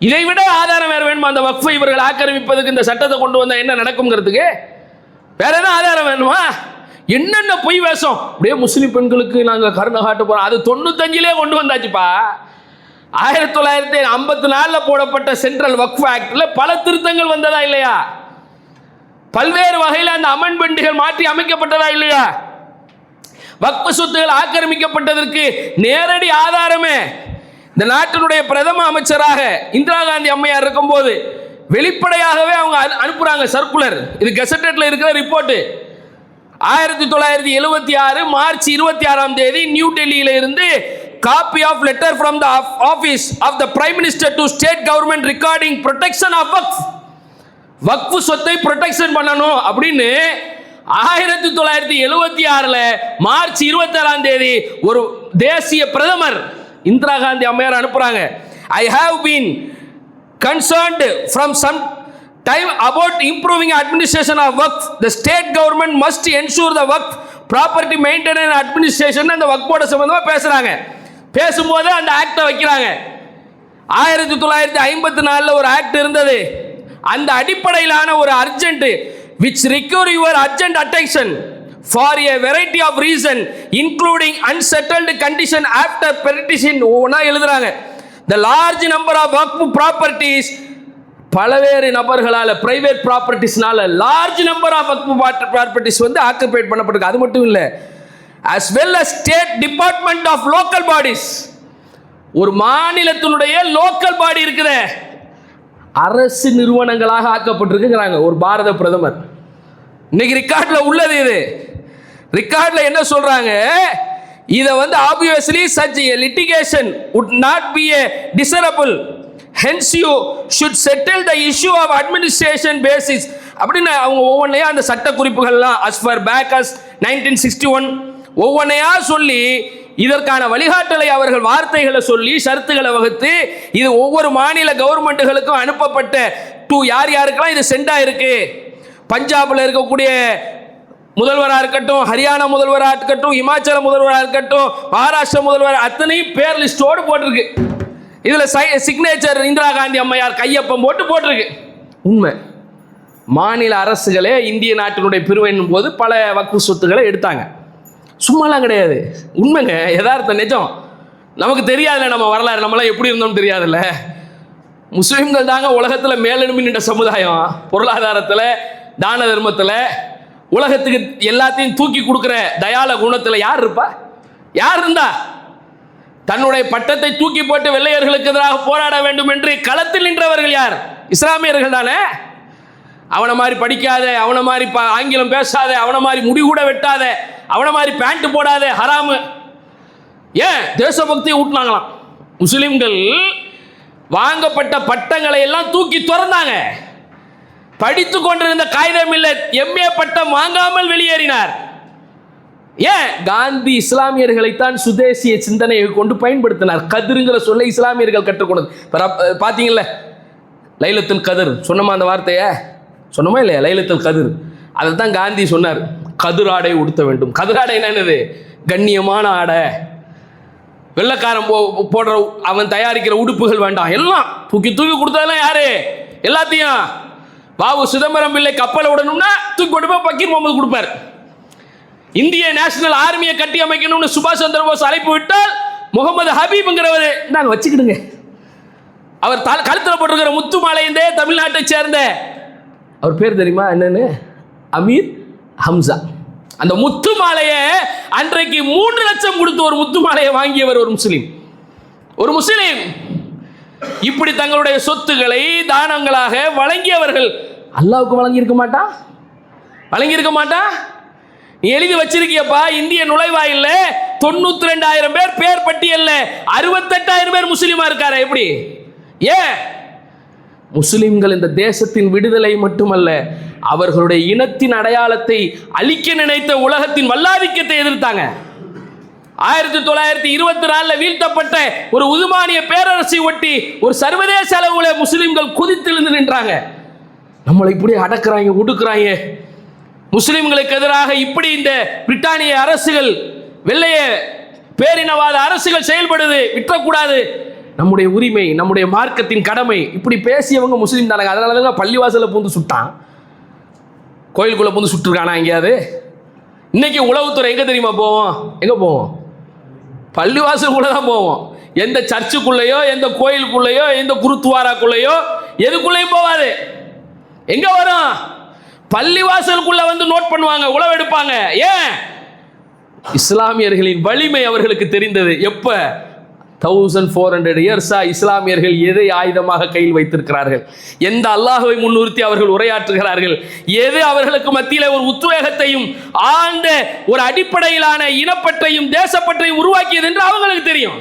இதை விட ஆதாரம் வேற வேணுமா? அந்த வக்ஃபை இவர்கள் ஆக்கிரமிப்பதற்கு இந்த சட்டத்தை கொண்டு வந்தா என்ன நடக்கும்ங்கிறதுக்கு வேற என்ன ஆதாரம் வேணுமா? என்னென்ன பொய் வேஷம். அப்படியே முஸ்லிம் பெண்களுக்கு நாங்கள் கருணை காட்ட போறோம், அது 95லே கொண்டு வந்தாச்சுப்பா. 1954 போடப்பட்ட சென்ட்ரல் வக்ஃப் ஆக்ட்ல பல திருத்தங்கள் வந்ததா இல்லையா? பல்வேறு வகையில் அந்த அமெண்ட்மென்ட்கள் மாற்றி அமைக்கப்பட்டதா இல்லையா? வக்ஃப் சொத்துகள் ஆக்கிரமிக்கப்பட்டதற்கு நேரடி ஆதாரமே இந்த நாட்டினுடைய பிரதம அமைச்சராக இந்திரா காந்தி அம்மையார் இருக்கும்போது வெளிப்படையாகவே அவங்க அனுப்புறாங்க சர்க்குலர். இது கெசட்டட்ல இருக்கிற ரிப்போர்ட். 1976 மார்ச் 26ஆம் தேதி நியூ டெல்லியில இருந்து copy of letter from the office of the prime minister to state government regarding protection of waqf. வக்ஃப் சொத்தை ப்ரொடெக்ஷன் பண்ணணும் அப்படின்னு 1976 மார்ச் 27ஆம் தேதி ஒரு தேசிய பிரதமர் இந்திரா காந்தி அம்மையார் அனுப்புறாங்க. I have been concerned from some time about improving administration of waqf. The state government must ensure the waqf property maintenance and administration. அந்த வக்ஃப் போர்டு சம்பந்தமா பேசுறாங்க. பேசும்போது அந்த ஆக்டை வைக்கிறாங்க. 1954 ஒரு ஆக்ட் இருந்தது. அந்த அடிப்படையிலான ஒரு urgent which require your urgent attention for a variety of reason including unsettled condition after petition. ஒவ்வொன்றா எழுதுறாங்க. The large number of waqf properties, பலவேறு நபர்களால் பிரைவேட் ப்ராப்பர்ட்டிஸ்னால large number of waqf properties வந்து ஆக்குபைட் பண்ணப்பட்டிருக்கு. அது மட்டும் இல்லை, as well as state department of local bodies. ஒரு மாநிலத்தினுடைய லோக்கல் பாடி இருக்குது, அரசு நிறுவனங்களாக ஆக்கப்பட்டிருக்குங்கிறாங்க ஒரு பாரத பிரதமர். இன்னைக்கு ரெக்கார்ட்ல உள்ளது. இது ரெக்கார்ட்ல என்ன சொல்றாங்க? இதை வந்து obviously such a litigation would not be a desirable. Hence you should settle the issue of administration basis. அப்படின்னு அவங்க ஒவ்வொன்றையா அந்த சட்ட குறிப்புகள்லாம் as far back as 1961 ஒவ்வொன்றையா சொல்லி இதற்கான வழிகாட்டலை அவர்கள் வார்த்தைகளை சொல்லி ஷரத்துகளை வகுத்து இது ஒவ்வொரு மாநில கவர்மெண்ட்டுகளுக்கும் அனுப்பப்பட்ட டு யார் யாருக்கெல்லாம் இது சென்ட் ஆயிருக்கு. பஞ்சாபில் இருக்கக்கூடிய முதல்வராக இருக்கட்டும், ஹரியானா முதல்வராக இருக்கட்டும், இமாச்சல முதல்வராக இருக்கட்டும், மகாராஷ்டிரா முதல்வர், அத்தனையும் பேர் லிஸ்டோடு போட்டிருக்கு. இதுல சிக்னேச்சர் இந்திரா காந்தி அம்மையார் கையொப்பம் போட்டிருக்கு. உண்மை, மாநில அரசுகளே இந்திய நாட்டினுடைய பிரிவின் போது பல வக்ஃப் சொத்துக்களை எடுத்தாங்க. சும்மாலாம் கிடையாது, உண்மைங்க, யதார்த்த நிஜம். நமக்கு தெரியாதுல்ல நம்ம வரலாறு, நம்மளாம் எப்படி இருந்தோம்னு தெரியாதுல்ல. முஸ்லிம்கள் தாங்க உலகத்தில் மேலெழும்பி நின்ற சமுதாயம். பொருளாதாரத்தில், தான தர்மத்தில், உலகத்துக்கு எல்லாத்தையும் தூக்கி கொடுக்குற தயால குணத்தில் யார் இருப்பா? யார் இருந்தா? தன்னுடைய பட்டத்தை தூக்கி போட்டு வெள்ளையர்களுக்கு எதிராக போராட வேண்டும் என்று களத்தில் நின்றவர்கள் யார்? இஸ்லாமியர்கள் தானே. அவனை மாதிரி படிக்காத, அவனை மாதிரி ஆங்கிலம் பேசாத, அவனை மாதிரி முடி கூட வெட்டாத, அவனை மாதிரி பேண்ட் போடாத, ஹராமு. ஏன் தேசபக்தியை ஊட்டினாங்களாம். முஸ்லிம்கள் வாங்கப்பட்ட பட்டங்களை எல்லாம் தூக்கி திறந்தாங்க. படித்து கொண்டிருந்த காகிதம் இல்லை, எம்ஏ பட்டம் வாங்காமல் வெளியேறினார். ஏன்? காந்தி இஸ்லாமியர்களைத்தான் சுதேசிய சிந்தனையை கொண்டு பயன்படுத்தினார். கதிருங்கிற சொல்லை இஸ்லாமியர்கள் கற்றுக்கொண்டது. பார்த்தீங்கல்ல, லைலத்துல் கதிர் சொன்னோமா? அந்த வார்த்தையை சொன்னோமா இல்லையா? லைலத்துல் கதிர், அதை தான் காந்தி சொன்னார். கதிர் ஆடை உடுத்த வேண்டும். கதிர் ஆடை என்னது? கண்ணியமான ஆடை. வெள்ளக்காரன் போடுற அவன் தயாரிக்கிற உடுப்புகள் வேண்டாம். எல்லாம் தூக்கி தூக்கி கொடுத்ததெல்லாம் யாரு? எல்லாத்தையும் பாபு சிதம்பரம் பிள்ளை கப்பலை விடணும்னா தூக்கி கொண்டு போய் பக்கீர் முகமது கொடுப்பார். இந்திய நேஷனல் ஆர்மியை கட்டி அமைக்கணும்னு சுபாஷ் சந்திர போஸ் அழைப்பு விட்டால் முகமது ஹபீப்ங்கிறவர் நாங்கள் வச்சுக்கிடுங்க. அவர் கழுத்தில் போட்டிருக்கிற முத்து மாலையந்தே தமிழ்நாட்டை சேர்ந்த, அவர் பேர் தெரியுமா என்னன்னு? அமீர் ஹம்சா. அந்த முத்து மாலையை அன்றைக்கு 3 லட்சம் கொடுத்து ஒரு முத்து மாலையை வாங்கியவர் ஒரு முஸ்லீம். ஒரு முஸ்லீம். இப்படி தங்களுடைய சொத்துக்களை தானங்களாக வழங்கியவர்கள் அல்லாஹ்வுக்கு வழங்கியிருக்க மாட்டா? வழங்கியிருக்க மாட்டா? நீ எழுதி வச்சிருக்கியப்பா, இந்திய நுழைவாயில்ல 92,000 பேர் பேர் பட்டியல்ல 68,000 பேர் முஸ்லீமா இருக்காரு. எப்படி? ஏன்? முஸ்லிம்கள் இந்த தேசத்தின் விடுதலை மட்டுமல்ல, அவர்களுடைய இனத்தின் அடையாளத்தை அழிக்க நினைத்த உலகத்தின் வல்லாதிக்கத்தை எதிர்த்தாங்க. 1924 வீழ்த்தப்பட்ட ஒரு உதுமானிய பேரரசை ஒட்டி ஒரு சர்வதேச அளவுல முஸ்லிம்கள் குதித்தெழுந்து நின்றாங்க. நம்மளை இப்படி அடக்குறாங்க, ஒடுக்குறாங்க. முஸ்லிம்களுக்கு எதிராக இப்படி இந்த பிரிட்டானிய அரசுகள், வெள்ளைய பேரினவாத அரசுகள் செயல்படுது, விட்டக்கூடாது. நம்முடைய உரிமை, நம்முடைய மார்க்கத்தின் கடமை. இப்படி பேசியவங்க முஸ்லீம் தானங்க. அதனால தான் பள்ளிவாசல பூந்து சுட்டான், கோயிலுக்குள்ள பூந்து சுட்டுருக்கானா எங்கேயாவது? இன்னைக்கு உளவுத்துறை எங்க தெரியுமா போவோம்? எங்க போவோம்? பள்ளிவாசலுக்குள்ள தான் போவோம். எந்த சர்ச்சுக்குள்ளேயோ, எந்த கோயிலுக்குள்ளேயோ, எந்த குருத்துவாராக்குள்ளேயோ, எதுக்குள்ளேயும் போவாது. எங்க வரும்? பள்ளிவாசலுக்குள்ள வந்து நோட் பண்ணுவாங்க, உளவெடுப்பாங்க. ஏன்? இஸ்லாமியர்களின் வலிமை அவர்களுக்கு தெரிந்தது. எப்ப? 1400 இயர்ஸா இஸ்லாமியர்கள் எதை ஆயுதமாக கையில் வைத்திருக்கிறார்கள்? எந்த அல்லாஹ்வை முன்னிறுத்தி அவர்கள் உரையாற்றுகிறார்கள்? எது அவர்களுக்கு மத்தியில் ஒரு உத்வேகத்தையும் ஆழ்ந்த ஒரு அடிப்படையிலான இனப்பற்றையும் தேசப்பற்றையும் உருவாக்கியது என்று அவங்களுக்கு தெரியும்.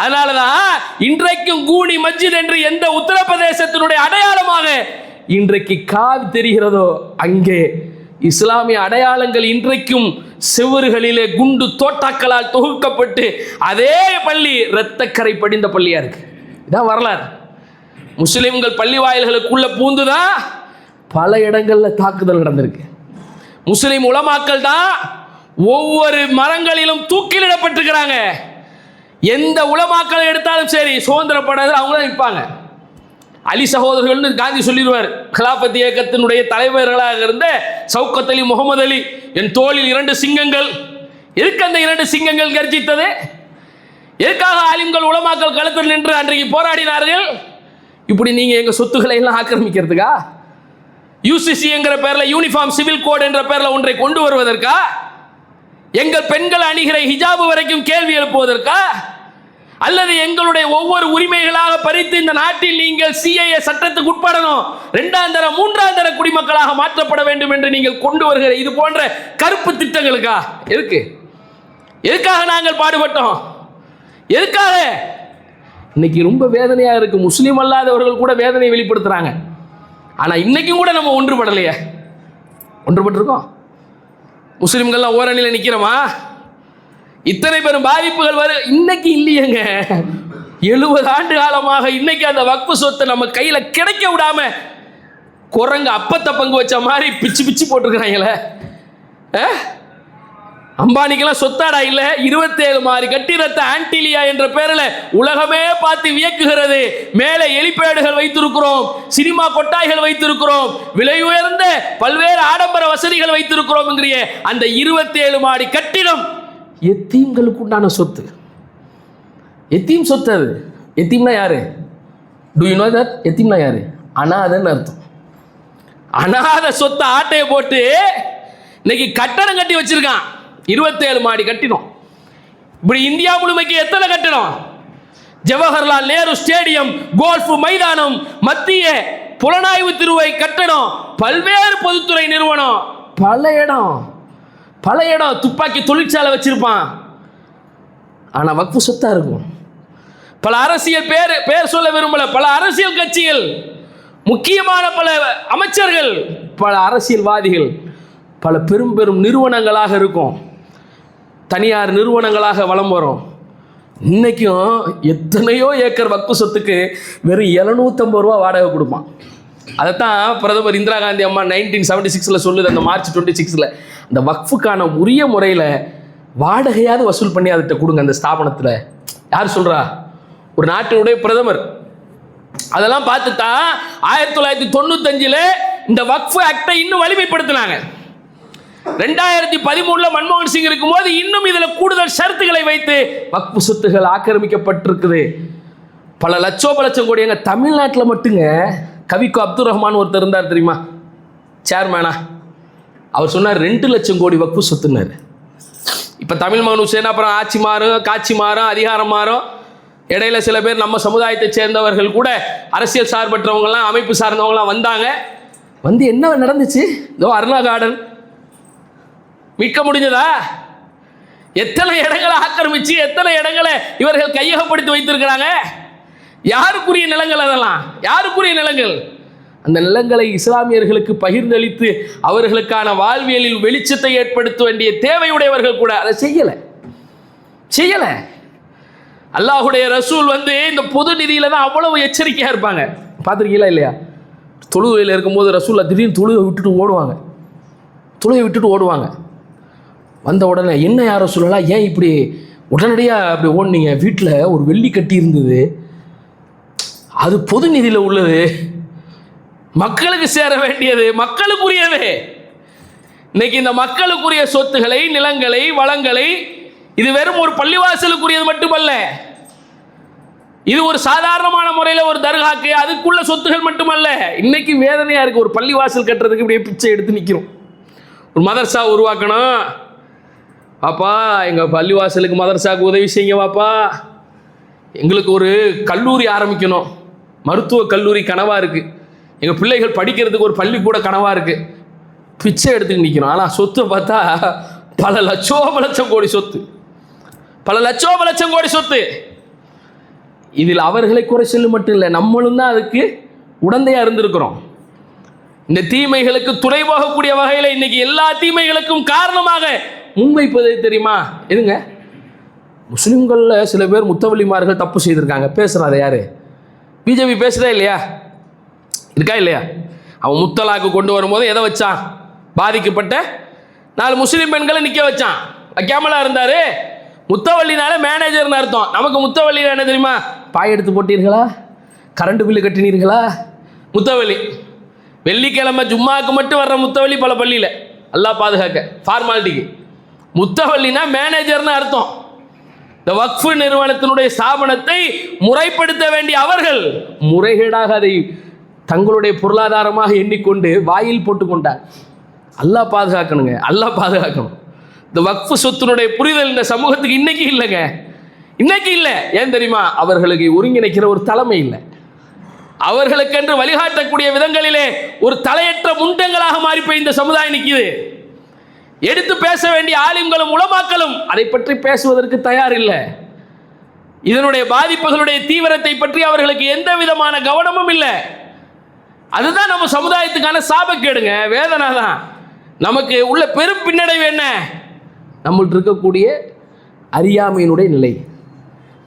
அதனாலதான் இன்றைக்கும் கூனி மஸ்ஜித் என்று எந்த உத்தரப்பிரதேசத்தினுடைய அடையாளமாக இன்றைக்கு காவி தெரிகிறதோ, அங்கே இஸ்லாமிய அடையாளங்கள் இன்றைக்கும் செவறுகளிலே குண்டு தோட்டாக்களால் தொகுக்கப்பட்டு அதே பள்ளி இரத்தக்கரை படிந்த பள்ளியா இருக்கு. இதான் வரலாறு. முஸ்லிம்கள் பள்ளி வாயில்களுக்குள்ள பூந்துதான் பல இடங்கள்ல தாக்குதல் நடந்திருக்கு. முஸ்லிம் உலமாக்கள் தான் ஒவ்வொரு மரங்களிலும் தூக்கிலிடப்பட்டிருக்கிறாங்க. எந்த உலமாக்களை எடுத்தாலும் சரி, சுதந்திரப்படாத அவங்க தான் நிற்பாங்க. அலி சகோதரர்கள் காந்தி சொல்லிடுவார். கிலாபத் இயக்கத்தினுடைய தலைவர்களாக இருந்த சவுக்கத் அலி, முகமது அலி, என் தோளில் 2 சிங்கங்கள். எதுக்கு அந்த 2 சிங்கங்கள் கர்ஜித்தது? எதுக்காக ஆலிம்கள் உலமாக்கள் களத்தில் நின்று அன்றைக்கு போராடினார்கள்? இப்படி நீங்க எங்க சொத்துக்களை எல்லாம் ஆக்கிரமிக்கிறதுக்கா? யூசிசி என்கிற பேர்ல, யூனிஃபார்ம் சிவில் கோட் என்ற பேர்ல ஒன்றை கொண்டு வருவதற்கா? எங்கள் பெண்கள் அணிகிற ஹிஜாபு வரைக்கும் கேள்வி எழுப்புவதற்கா? அல்லது எங்களுடைய ஒவ்வொரு உரிமைகளாக பறித்து இந்த நாட்டில் நீங்கள் சிஏஏ சட்டத்துக்கு உட்படணும், 2ஆம் தர 3ஆம் தர குடிமக்களாக மாற்றப்பட வேண்டும் என்று நீங்கள் கொண்டு வருகிற இது போன்ற கருப்பு திட்டங்களுக்கா? எதுக்கு? எதுக்காக நாங்கள் பாடுபட்டோம்? எதுக்காக? இன்னைக்கு ரொம்ப வேதனையா இருக்கு. முஸ்லீம் அல்லாதவர்கள் கூட வேதனையை வெளிப்படுத்துறாங்க. ஆனா இன்னைக்கும் கூட நம்ம ஒன்றுபடலையே. ஒன்றுபட்டிருக்கோம்? முஸ்லிம்கள்லாம் ஓரணியில் நிற்கிறோமா? இத்தனை பெரும் பாதிப்புகள் வரும் இன்னைக்கு இல்லையேங்க. 70 ஆண்டு காலமாக இன்னைக்கு அந்த வக்ஃபு சொத்தை நம்ம கையில கிடைக்க விடாம குரங்கு அப்பத்தை பங்கு வச்ச மாதிரி பிச்சு பிச்சு போட்டுருக்கிறாங்களே. அம்பானிக்கெல்லாம் சொத்தாடா இல்ல? 27 மாடி கட்டிடத்தை ஆன்டிலியா என்ற பேரில் உலகமே பார்த்து வியக்குகிறது. மேலே எலிப்பேடுகள் வைத்திருக்கிறோம், சினிமா கொட்டாய்கள் வைத்திருக்கிறோம், விலை உயர்ந்த பல்வேறு ஆடம்பர வசதிகள் வைத்திருக்கிறோம் என்கிற அந்த 27 மாடி கட்டிடம் எத்தீம்களுக்கு உண்டான சொத்து. எத்தீம் சொத்து அது. எத்தீம்னா யாரு? Do you know that? எத்தீம்னா யாரு? அனாதைன்னு அர்த்தம். அனாதை சொத்தை ஆட்டையை போட்டு இன்னைக்கு கட்டடம் கட்டி வச்சிருக்கான். 27 மாடி கட்டிடம். இப்படி இந்தியா முழுமைக்கு எத்தனை கட்டடம்? ஜவஹர்லால் நேரு ஸ்டேடியம், கோல்ஃப் மைதானம், மத்திய புலனாய்வு திருவை கட்டடம், பல்வேறு பொதுத்துறை நிறுவனம், பல இடம் துப்பாக்கி தொழிற்சாலை வச்சிருப்பான். ஆனா வக்ஃபு சொத்தா இருக்கும். பல அரசியல் பேர் சொல்ல விரும்பல, பல அரசியல் கட்சிகள், முக்கியமான பல அமைச்சர்கள், பல அரசியல்வாதிகள், பல பெரும் பெரும் நிறுவனங்களாக இருக்கும். தனியார் நிறுவனங்களாக வலம் வரும். இன்னைக்கும் எத்தனையோ ஏக்கர் வக்ஃபு சொத்துக்கு வெறும் 750 ரூபா வாடகை கொடுப்பான். அதைத்தான் பிரதமர் இந்திரா காந்தி அம்மா 1976 சொல்லுது, அந்த மார்ச் 26 அந்த வக்ஃபுக்கான உரிய முறையில் வாடகையாவது வசூல் பண்ணி அதுகிட்ட கொடுங்க அந்த ஸ்தாபனத்தில். யார் சொல்கிறா? ஒரு நாட்டினுடைய பிரதமர். அதெல்லாம் பார்த்துதான் 1995 இந்த வக்ஃபு ஆக்டை இன்னும் வலிமைப்படுத்தினாங்க. 2013 மன்மோகன் சிங் இருக்கும்போது இன்னும் இதில் கூடுதல் ஷரத்துகளை வைத்து வக்ஃபு சொத்துகள் ஆக்கிரமிக்கப்பட்டிருக்குது. பல லட்சம் கோடி. எங்க தமிழ்நாட்டில் மட்டுங்க கவிக்கோ அப்துல் ரஹ்மான் ஒருத்தர் இருந்தார் தெரியுமா, சேர்மேனா. அவர் சொன்னார் 2 லட்சம் கோடி வக்ஃபு சொத்துனாரு. இப்போ தமிழ் மகன் ஹுசேன் அப்புறம் ஆட்சி மாறும், காட்சி மாறும், அதிகாரம் மாறும். இடையில சில பேர் நம்ம சமுதாயத்தை சேர்ந்தவர்கள் கூட அரசியல் சார்பற்றவங்கலாம் அமைப்பு சார்ந்தவங்களாம் வந்தாங்க. வந்து என்ன நடந்துச்சு? இதோ அருணா கார்டன் மீட்க முடிஞ்சதா? எத்தனை இடங்களை ஆக்கிரமிச்சு எத்தனை இடங்களை இவர்கள் கையகப்படுத்தி வைத்திருக்கிறாங்க. யாருக்குரிய நிலங்கள்? அதெல்லாம் யாருக்குரிய நிலங்கள்? அந்த நிலங்களை இஸ்லாமியர்களுக்கு பகிர்ந்தளித்து அவர்களுக்கான வாழ்வியலில் வெளிச்சத்தை ஏற்படுத்த வேண்டிய தேவையுடையவர்கள் கூட அதை செய்யல. அல்லாஹுடைய ரசூல் வந்து இந்த பொது நிதியில தான் அவ்வளவு எச்சரிக்கையா இருப்பாங்க. பார்த்துருக்கீங்களா இல்லையா? தொழுகையில் இருக்கும்போது ரசூல்லா திடீர்னு தொழுகை விட்டுட்டு ஓடுவாங்க. வந்த உடனே என்ன யாரோ சொல்லலாம், ஏன் இப்படி உடனடியாக அப்படி ஓடுனீங்க? வீட்டில் ஒரு வெள்ளி கட்டி இருந்தது, அது பொது நிதியில் உள்ளது, மக்களுக்கு சேர வேண்டியது, மக்களுக்குரியது. இன்னைக்கு இந்த மக்களுக்குரிய சொத்துக்களை, நிலங்களை, வளங்களை, இது வெறும் ஒரு பள்ளிவாசலுக்குரியது மட்டுமல்ல. இது ஒரு சாதாரணமான முறையில் ஒரு தர்காக்கு அதுக்குள்ள சொத்துகள் மட்டுமல்ல. இன்னைக்கு வேதனையா இருக்கு. ஒரு பள்ளிவாசல் கட்டுறதுக்கு இப்படியே பிச்சை எடுத்து நிற்கிறோம். ஒரு மதர்சா உருவாக்கணும், பாப்பா எங்கள் பள்ளிவாசலுக்கு மதரசாவுக்கு உதவி செய்யுங்க பாப்பா. எங்களுக்கு ஒரு கல்லூரி ஆரம்பிக்கணும், மருத்துவ கல்லூரி கனவாக இருக்குது. எங்கள் பிள்ளைகள் படிக்கிறதுக்கு ஒரு பள்ளிக்கூட கனவாக இருக்குது. பிச்சை எடுத்துட்டு நிற்கிறோம். ஆனால் சொத்தை பார்த்தா பல லட்சம் கோடி சொத்து. இதில் அவர்களை குறை சொல்லு மட்டும் இல்லை, நம்மளும் தான் அதுக்கு உடந்தையாக இருந்திருக்கிறோம். இந்த தீமைகளுக்கு துணை போகக்கூடிய வகையில் இன்னைக்கு எல்லா தீமைகளுக்கும் காரணமாக முன்வைப்பது தெரியுமா? எதுங்க? முஸ்லிம்களில் சில பேர் முத்தவள்ளிமார்கள் தப்பு செய்திருக்காங்க. பேசுகிறாத யாரு? பிஜேபி பேசுகிறா இல்லையா? இருக்கா இல்லையா? அவன் முத்தலாக்கு கொண்டு வரும்போது எதை வச்சான்? பாதிக்கப்பட்ட 4 முஸ்லீம் பெண்களை நிற்க வச்சான். வைக்காமலா இருந்தார்? முத்தவள்ளினால மேனேஜர்னு அர்த்தம். நமக்கு முத்தவள்ளி என்ன தெரியுமா? பாய் எடுத்து போட்டீர்களா? Current bill கட்டினீர்களா? முத்தவள்ளி வெள்ளிக்கிழமை ஜும்மாவுக்கு மட்டும் வர்ற முத்தவள்ளி பல பள்ளியில், அல்லாஹ் பாதுகாக்க, ஃபார்மாலிட்டிக்கு. முத்தவள்ளினா மேனேஜர்னு அர்த்தம். இந்த வக்ஃபு நிறுவனத்தினுடைய ஸ்தாபனத்தை முறைப்படுத்த வேண்டிய அவர்கள் முறைகேடாக அதை தங்களுடைய பொருளாதாரமாக எண்ணிக்கொண்டு வாயில் போட்டுக்கொண்டார். அல்லாஹ் பாதுகாக்கணுங்க, அல்லாஹ் பாதுகாக்கணும். இந்த வக்ஃபு சொத்தினுடைய புரிதல் இந்த சமூகத்துக்கு இன்னைக்கு இல்லைங்க, இன்னைக்கு இல்லை. ஏன் தெரியுமா? அவர்களுக்கு ஒருங்கிணைக்கிற ஒரு தலைமை இல்லை. அவர்களுக்கென்று வழிகாட்டக்கூடிய விதங்களிலே ஒரு தலையற்ற முண்டங்களாக மாறி போய் இந்த சமுதாயம் நிற்கிது. எடுத்து பேச வேண்டிய ஆலிம்களும் உலமாக்களும் அதை பற்றி பேசுவதற்கு தயார் இல்லை. இதனுடைய பாதிப்புகளுடைய தீவிரத்தை பற்றி அவர்களுக்கு எந்த விதமான கவனமும் இல்லை. அதுதான் நம்ம சமுதாயத்துக்கான சாபக்கேடுங்க, வேதனை தான். நமக்கு உள்ள பெரும் பின்னடைவு என்ன? நம்மள்ட்ட இருக்கக்கூடிய அறியாமையினுடைய நிலை.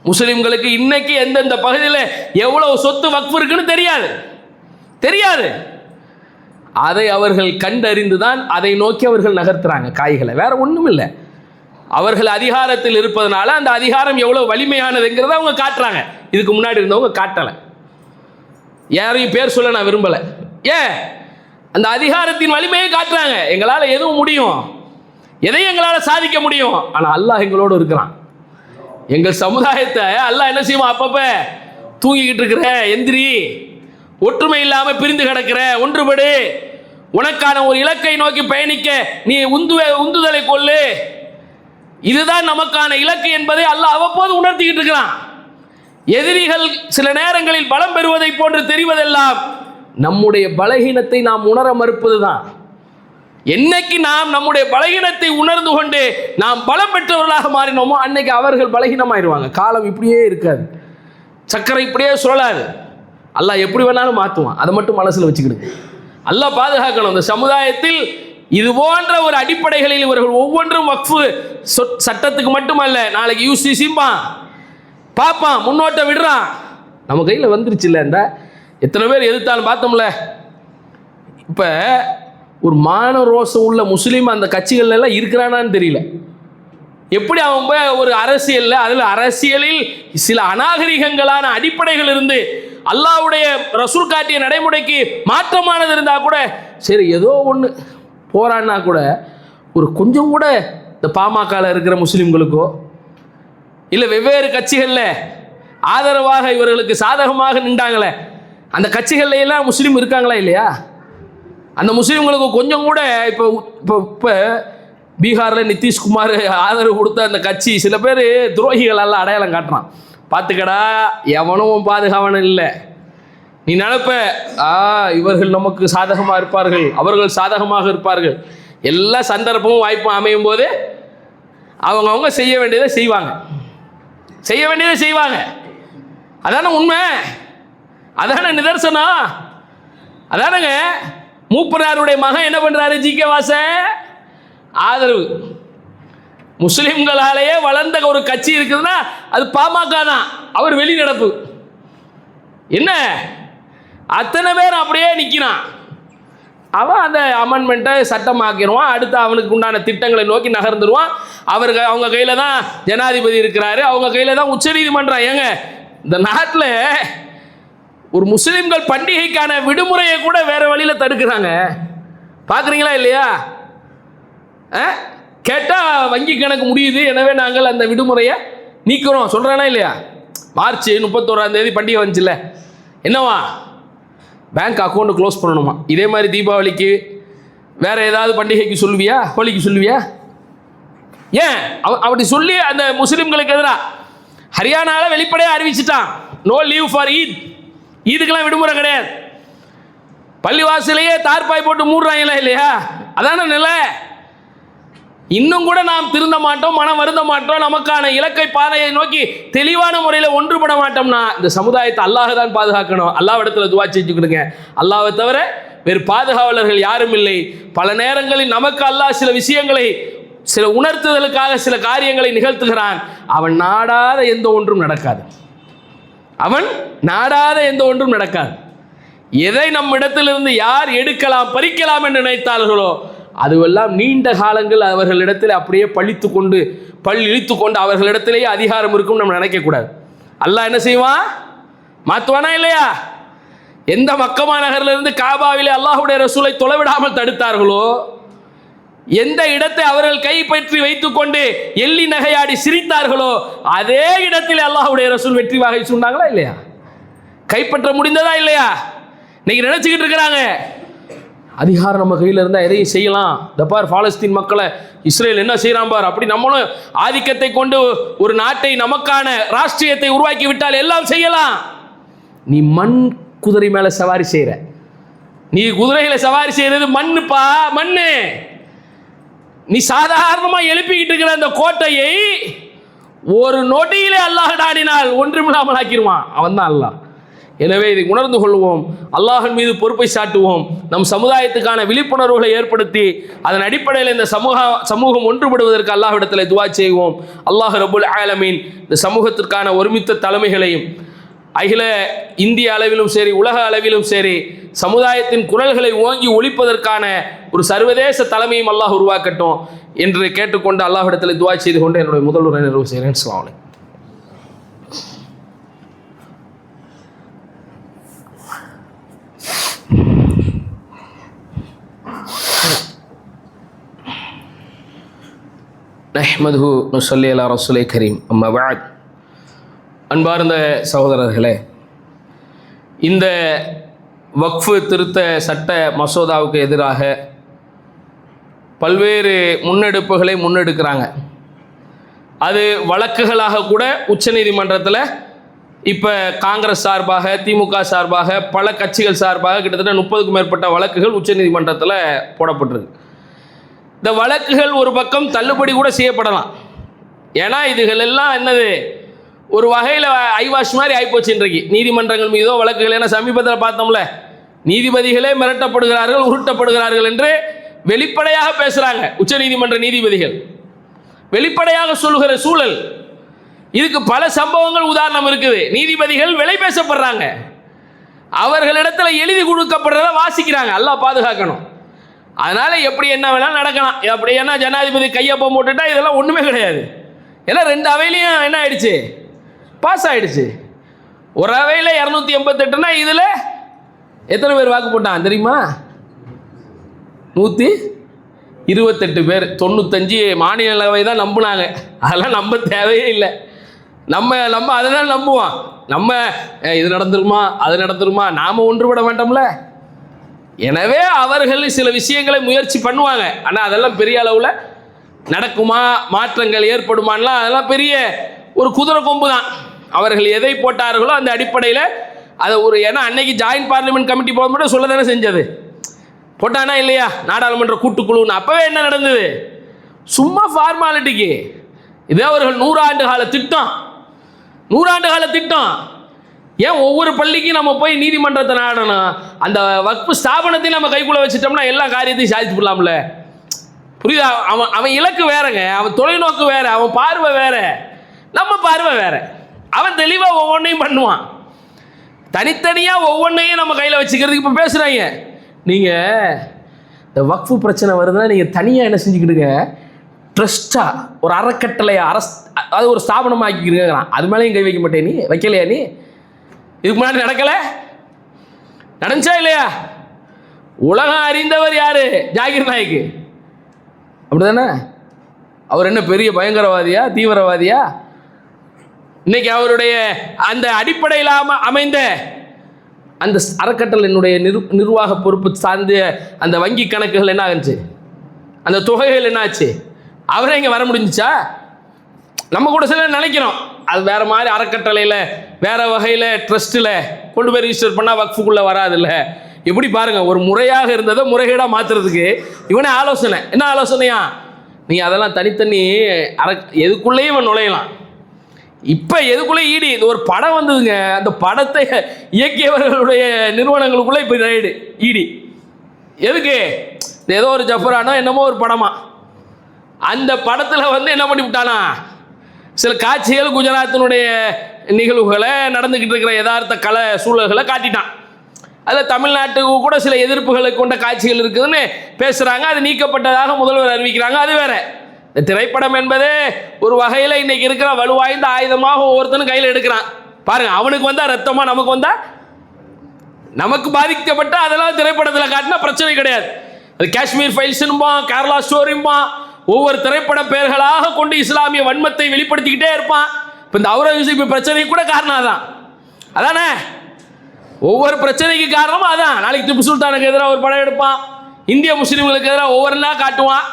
முஸ்லிம்களுக்கு இன்னைக்கு எந்தெந்த பகுதியில் எவ்வளவு சொத்து வக்ஃபு இருக்குன்னு தெரியாது. அதை அவர்கள் கண்டறிந்து தான் அதை நோக்கி அவர்கள் நகர்த்துறாங்க காய்களை, வேற ஒன்றும் இல்லை. அவர்கள் அதிகாரத்தில் இருப்பதனால அந்த அதிகாரம் எவ்வளவு வலிமையானதுங்கிறத அவங்க காட்டுறாங்க. இதுக்கு முன்னாடி இருந்தவங்க காட்டலை. யாரையும் பேர் சொல்ல நான் விரும்பலை. ஏன்? அந்த அதிகாரத்தின் வலிமையை காட்டுறாங்க. எங்களால் எதுவும் முடியும், எதையும் எங்களால் சாதிக்க முடியும். ஆனால் அல்லாஹ் எங்களோடு இருக்கிறான். எங்கள் சமுதாயத்தை அல்லாஹ் என்ன செய்வோம்? அப்பப்ப தூங்கிக்கிட்டு இருக்கிற, எந்திரி, ஒற்றுமை இல்லாமல் பிரிந்து கிடக்கிற, ஒன்றுபடு, உனக்கான ஒரு இலக்கை நோக்கி பயணிக்க நீ உந்துதலை கொள்ளு, இதுதான் நமக்கான இலக்கு என்பதை அல்லாஹ் அவ்வப்போது உணர்த்திக்கிட்டு இருக்கிறான். எதிரிகள் சில நேரங்களில் பலம் பெறுவதை போன்று தெரிவதெல்லாம் நம்முடைய பலகீனத்தை நாம் உணர மறுப்பதுதான். என்னைக்கு நாம் நம்முடைய பலகீனத்தை உணர்ந்து கொண்டு நாம் பலம் பெற்றவர்களாக மாறினோமோ அன்னைக்கு அவர்கள் பலகீனமாயிருவாங்க. காலம் இப்படியே இருக்காது, சக்கரை இப்படியே சுழலாது. அல்லாஹ் எப்படி வேணாலும் மாற்றுவான். அதை மட்டும் மனசில் வச்சுக்கிடுங்க. அல்லாஹ் பாதுகாக்கணும். இந்த சமுதாயத்தில் இது போன்ற ஒரு அடிப்படைகளில் இவர்கள் ஒவ்வொன்றும் வக்ஃபு சட்டத்துக்கு மட்டுமல்ல, நாளைக்கு யூசிசிம்பா பார்ப்பான், முன்னோட்ட விடுறான். நம்ம கையில் வந்துருச்சு இல்லை, இந்த எத்தனை பேர் எதிர்த்தாலும் பார்த்தோம்ல. இப்போ ஒரு மான ரோசம் உள்ள முஸ்லீம் அந்த கட்சிகள் எல்லாம் இருக்கிறானான்னு தெரியல. எப்படி அவன் போய் ஒரு அரசியலில், அதில் அரசியலில் சில அநாகரிகங்களான அடிப்படைகள் இருந்து அல்லாஹ்வுடைய ரசூல் காட்டிய நடைமுறைக்கு மாற்றமானது இருந்தால் கூட சரி, ஏதோ ஒன்று போறான்னா கூட ஒரு கொஞ்சம் கூட இந்த பாமகவில் இருக்கிற முஸ்லீம்களுக்கோ இல்லை வெவ்வேறு கட்சிகளில் ஆதரவாக இவர்களுக்கு சாதகமாக நின்றாங்களே அந்த கட்சிகள்ல எல்லாம் முஸ்லீம் இருக்காங்களா இல்லையா? அந்த முஸ்லீம்களுக்கு கொஞ்சம் கூட இப்போ இப்போ இப்போ பீகாரில் நிதிஷ்குமார் ஆதரவு கொடுத்த அந்த கட்சி சில பேர் துரோகிகள் எல்லாம் அடையாளம் காட்டுறான். பார்த்துக்கடா, எவனும் பாதுகாவனும் இல்லை. நீ நினைப்ப இவர்கள் நமக்கு சாதகமாக இருப்பார்கள், அவர்கள் சாதகமாக இருப்பார்கள். எல்லா சந்தர்ப்பமும் வாய்ப்பும் அமையும் போது அவங்க செய்ய வேண்டியதை செய்வாங்க, அதான உண்மை, அதான நிதர்சனம். அதானங்க மூப்பனாருடைய மகன் என்ன பண்றாரு? ஜி.கே. வாசன் ஆதரவு. முஸ்லிம்களாலேயே வளர்ந்த ஒரு கட்சி இருக்குதுன்னா அது பாமக தான். அவர் வெளிநடப்பு என்ன, அத்தனை பேர் அப்படியே நிற்கிறான். அவன் அந்த அமெண்ட்மெண்ட்டை சட்டமாக்கிடுவான், அடுத்து அவனுக்கு உண்டான திட்டங்களை நோக்கி நகர்ந்துருவான். அவங்க கையில் தான் ஜனாதிபதி இருக்கிறாரு, அவங்க கையில் தான் உச்சநீதிமன்றம். ஏங்க இந்த நாட்டில் ஒரு முஸ்லிம்கள் பண்டிகைக்கான விடுமுறையை கூட வேற வழியில் தடுக்கிறாங்க, பார்க்குறீங்களா இல்லையா? கேட்டால் வங்கி கணக்கு முடியுது, எனவே நாங்கள் அந்த விடுமுறையை நீக்கிறோம் சொல்கிறானா இல்லையா? மார்ச் 31 பண்டிகை வந்துச்சுல்ல, என்னவா பேங்க் அக்கௌண்ட் க்ளோஸ் பண்ணணுமா? இதே மாதிரி தீபாவளிக்கு வேற ஏதாவது பண்டிகைக்கு சொல்லுவியா, ஹோலிக்கு சொல்லுவியா? ஏன் அப்படி சொல்லி அந்த முஸ்லிம்களுக்கு எதிராக ஹரியானாவில் வெளிப்படையாக அறிவிச்சிட்டான், நோ லீவ் ஃபார் ஈத். ஈதுக்கெல்லாம் விடுமுறை கிடையாது. பள்ளிவாசலையே தார்பாய் போட்டு மூடுறாங்களா இல்லையா? அதான நிலை. இன்னும் கூட நாம் திருந்த மாட்டோம், மனம் வருந்த மாட்டோம், நமக்கான இலக்கை பாதையை நோக்கி தெளிவான முறையில் ஒன்றுபட மாட்டோம்னா இந்த சமுதாயத்தை அல்லாஹ் தான் பாதுகாக்கணும். அல்லாஹ்விடத்தில் துஆ செஞ்சுக்கிடுங்க. அல்லாஹ்வை தவிர வேறு பாதுகாவலர்கள் யாரும் இல்லை. பல நேரங்களில் நமக்கு அல்லாஹ் சில விஷயங்களை சில உணர்த்துதலுக்காக சில காரியங்களை நிகழ்த்துகிறான். அவன் நாடாத எந்த ஒன்றும் நடக்காது. எதை நம்மிடத்திலிருந்து யார் எடுக்கலாம் பறிக்கலாம் என்று நினைத்தார்களோ அதுவெல்லாம் நீண்ட காலங்கள் அவர்களிடத்தில் அப்படியே இழுத்து கொண்டு அவர்களிடத்திலேயே அதிகாரம் இருக்கும் நம்ம நினைக்கக்கூடாது. அல்லாஹ் என்ன செய்வான்? மாற்றுவானா இல்லையா? எந்த மக்கமா நகரிலிருந்து காபாவிலே அல்லாஹ்வுடைய ரசூலை தொலைவிடாமல் தடுத்தார்களோ, எந்த இடத்தை அவர்கள் கைப்பற்றி வைத்துக் கொண்டு எள்ளி நகையாடி சிரித்தார்களோ அதே இடத்தில் அல்லாஹ்வுடைய ரசூல் வெற்றி வாகை சொன்னாங்களா இல்லையா? கைப்பற்ற முடிந்ததா இல்லையா? இன்னைக்கு நினைச்சுக்கிட்டு இருக்கிறாங்க அதிகாரம் நம்ம கையில் இருந்தால் எதையும் செய்யலாம். இந்த பார் பாலஸ்தீன் மக்களை இஸ்ரேல் என்ன செய்யறான் பார், அப்படி நம்மளும் ஆதிக்கத்தை கொண்டு ஒரு நாட்டை நமக்கான ராஷ்டிரியத்தை உருவாக்கி விட்டால் எல்லாம் செய்யலாம். நீ மண் குதிரை மேல சவாரி செய்யற, நீ குதிரைகளை சவாரி செய்யறது மண்ணுப்பா, மண்ணு. நீ சாதாரணமா எழுப்பிக்கிட்டு இருக்கிற அந்த கோட்டையை ஒரு நொடியிலே அல்லாஹ் நாடினால் ஒன்றுமில்லாமல் ஆக்கிடுவான். அவன் தான் அல்லாஹ். எனவே இதை உணர்ந்து கொள்வோம், அல்லாஹ்வின் மீது பொறுப்பை சாட்டுவோம், நம் சமுதாயத்துக்கான விழிப்புணர்வுகளை ஏற்படுத்தி அதன் அடிப்படையில் இந்த சமூகம் ஒன்றுபடுவதற்கு அல்லாஹ்விடத்தில் துஆ செய்வோம். அல்லாஹ் ரப்புல் ஆலமீன் இந்த சமூகத்திற்கான ஒருமித்த தலைமைகளையும் அகில இந்திய அளவிலும் சரி உலக அளவிலும் சரி சமுதாயத்தின் குரல்களை ஓங்கி ஒலிப்பதற்கான ஒரு சர்வதேச தலைமையும் அல்லாஹ் உருவாக்கட்டும் என்று கேட்டுக்கொண்டு அல்லாஹ்விடத்தில் துஆ செய்து கொண்டு என்னுடைய முதல் உரை நிறைவு செய்கிறேன். அஸ்ஸலாமு அலைக்கும். நஹ்மதுஹு நுஸல்லி அலா ரசூலே கரீம். அம்மா பஅத். அன்பார்ந்த சகோதரர்களே, இந்த வக்ஃபு திருத்த சட்ட மசோதாவுக்கு எதிராக பல்வேறு முன்னெடுப்புகளை முன்னெடுக்கிறாங்க. அது வழக்குகளாக கூட உச்சநீதிமன்றத்தில் இப்போ காங்கிரஸ் சார்பாக, திமுக சார்பாக, பல கட்சிகள் சார்பாக கிட்டத்தட்ட 30க்கும் மேற்பட்ட வழக்குகள் உச்சநீதிமன்றத்தில் போடப்பட்டிருக்கு. இந்த வழக்குகள் ஒரு பக்கம் தள்ளுபடி கூட செய்யப்படலாம். ஏன்னா இதுகள் எல்லாம் என்னது, ஒரு வகையில் ஐவாஷ் மாதிரி ஆகிப்போச்சு இன்றைக்கு நீதிமன்றங்கள் மீதோ வழக்குகள். ஏன்னா சமீபத்தில் பார்த்தோம்ல, நீதிபதிகளே மிரட்டப்படுகிறார்கள், உருட்டப்படுகிறார்கள் என்று வெளிப்படையாக பேசுறாங்க. உச்சநீதிமன்ற நீதிபதிகள் வெளிப்படையாக சொல்லுகிற சூழல். இதுக்கு பல சம்பவங்கள் உதாரணம் இருக்குது. நீதிபதிகள் விலை பேசப்படுறாங்க, அவர்களிடத்துல எழுதி கொடுக்கப்படுறத வாசிக்கிறாங்க. அல்லாஹ் பாதுகாக்கணும். அதனால எப்படி என்ன வேணாலும் நடக்கலாம். அப்படி என்ன ஜனாதிபதி கையொப்பம் போட்டுட்டா இதெல்லாம் ஒண்ணுமே கிடையாது. ஏன்னா 2 அவையிலையும் என்ன ஆயிடுச்சு, பாஸ் ஆயிடுச்சு. ஒரு அவையில் 288னா இதுல எத்தனை பேர் வாக்கு போட்டான் தெரியுமா? 128 பேர். 95 மாநிலங்களவை தான் நம்பினாங்க. அதெல்லாம் நம்ப தேவையே இல்லை. நம்ம அதெல்லாம் நம்புவோம். நம்ம இது நடந்துருமா அது நடந்துருமா, நாம ஒன்றுபட மாட்டோம்ல. எனவே அவர்கள் சில விஷயங்களை முயற்சி பண்ணுவாங்க. ஆனால் அதெல்லாம் பெரிய அளவில் நடக்குமா, மாற்றங்கள் ஏற்படுமான்லாம் அதெல்லாம் பெரிய ஒரு குதிரை கொம்பு தான். அவர்கள் எதை போட்டார்களோ அந்த அடிப்படையில் அதை ஒரு, ஏன்னா அன்னைக்கு ஜாயின்ட் பார்லிமெண்ட் கமிட்டி போக மட்டும் சொல்ல தானே செஞ்சது, போட்டானா இல்லையா நாடாளுமன்ற கூட்டுக்குழுன்னு. அப்பவே என்ன நடந்தது, சும்மா ஃபார்மாலிட்டிக்கு. இதே அவர்கள் 100 ஆண்டு கால திட்டம், 100 ஆண்டு கால திட்டம். ஏன் ஒவ்வொரு பள்ளிக்கும் நம்ம போய் நீதிமன்றத்தை நாடணும்? அந்த வக்ஃபு ஸ்தாபனத்தையும் நம்ம கைக்குள்ள வச்சுட்டோம்னா எல்லா காரியத்தையும் சாதித்து விடலாம்ல. புரியுதா? அவன் இலக்கு வேறங்க, அவன் தொலைநோக்கு வேற, அவன் பார்வை வேற, நம்ம பார்வை வேற. அவன் தெளிவாக ஒவ்வொன்றையும் பண்ணுவான். தனித்தனியாக ஒவ்வொன்றையும் நம்ம கையில் வச்சுக்கிறதுக்கு இப்போ பேசுகிறாங்க. நீங்கள் இந்த வக்ஃபு பிரச்சனை வருதுன்னா நீங்கள் தனியாக என்ன செஞ்சுக்கிடுங்க, ட்ரஸ்ட்டாக ஒரு அறக்கட்டளையா அது ஒரு ஸ்தாபனமாக ஆக்கிக்கிறேங்கிறான். அது மேலேயும் கை வைக்க மாட்டேன். நீ வைக்கலையா? நீ இதுக்கு முன்னாடி நடக்கலை? நடந்துச்சா இல்லையா? உலகம் அறிந்தவர் யாரு? ஜாகிர் நாயக்கு. அப்படிதானே? அவர் என்ன பெரிய பயங்கரவாதியா, தீவிரவாதியா? இன்னைக்கு அவருடைய அந்த அடிப்படையில் அமைந்த அந்த அறக்கட்டளையினுடைய நிர்வாக பொறுப்பு சார்ந்த அந்த வங்கி கணக்குகள் என்ன ஆச்சு, அந்த தொகைகள் என்ன ஆச்சு? அவரே இங்கே வர முடிஞ்சிச்சா? நம்ம கூட சில நினைக்கிறோம் அது வேற மாதிரி அறக்கட்டளையில் வேற வகையில் ட்ரஸ்ட்டில் கொண்டு போய் ரிஜிஸ்டர் பண்ணால் வக்ஃபுக்குள்ளே வராதில்ல. எப்படி பாருங்க, ஒரு முறையாக இருந்ததை முறைகேடாக மாற்றுறதுக்கு இவனே ஆலோசனை. என்ன ஆலோசனையா? நீ அதெல்லாம் தனித்தனி எதுக்குள்ளேயும் இவன் நுழையலாம். இப்போ எதுக்குள்ளே ஈடி, இது ஒரு படம் வந்ததுங்க, அந்த படத்தை இயக்கியவர்களுடைய நிறுவனங்களுக்குள்ளே இப்போ ரைடு ஈடி. எதுக்கு? ஏதோ ஒரு ஜஃபரானோ என்னமோ ஒரு படமா, அந்த படத்தில் வந்து என்ன பண்ணி விட்டானா, சில காட்சிகள் குஜராத்தினுடைய நிகழ்வுகளை நடந்துக்கிட்டு இருக்கிற யதார்த்த கலை சூழல்களை காட்டிட்டான். அதில் தமிழ்நாட்டுக்கு கூட சில எதிர்ப்புகளை கொண்ட காட்சிகள் இருக்குதுன்னு பேசுகிறாங்க. அது நீக்கப்பட்டதாக முதல்வர் அறிவிக்கிறாங்க. அது வேற. இந்த திரைப்படம் என்பதே ஒரு வகையில் இன்னைக்கு இருக்கிற வலுவாய்ந்த ஆயுதமாக ஒவ்வொருத்தனும் கையில் எடுக்கிறான். பாருங்க, அவனுக்கு வந்தால் ரத்தமாக நமக்கு வந்தால் நமக்கு பாதிக்கப்பட்ட அதெல்லாம் திரைப்படத்தில் காட்டினா பிரச்சனை கிடையாது. அது காஷ்மீர் ஃபைல்ஸுன்பா, கேரளா ஸ்டோரிம்பா, ஒவ்வொரு திரைப்பட பெயர்களாக கொண்டு இஸ்லாமிய வன்மத்தை வெளிப்படுத்திக்கிட்டே இருப்பான். இப்போ இந்த அவுரங்கசீப் பிரச்சனைக்கு கூட காரணம் தான் அதானே. ஒவ்வொரு பிரச்சனைக்கு காரணமும் அதான். நாளைக்கு திப்பு சுல்தானுக்கு எதிராக ஒரு படம் எடுப்பான், இந்திய முஸ்லீம்களுக்கு எதிராக ஒவ்வொருனா காட்டுவான்.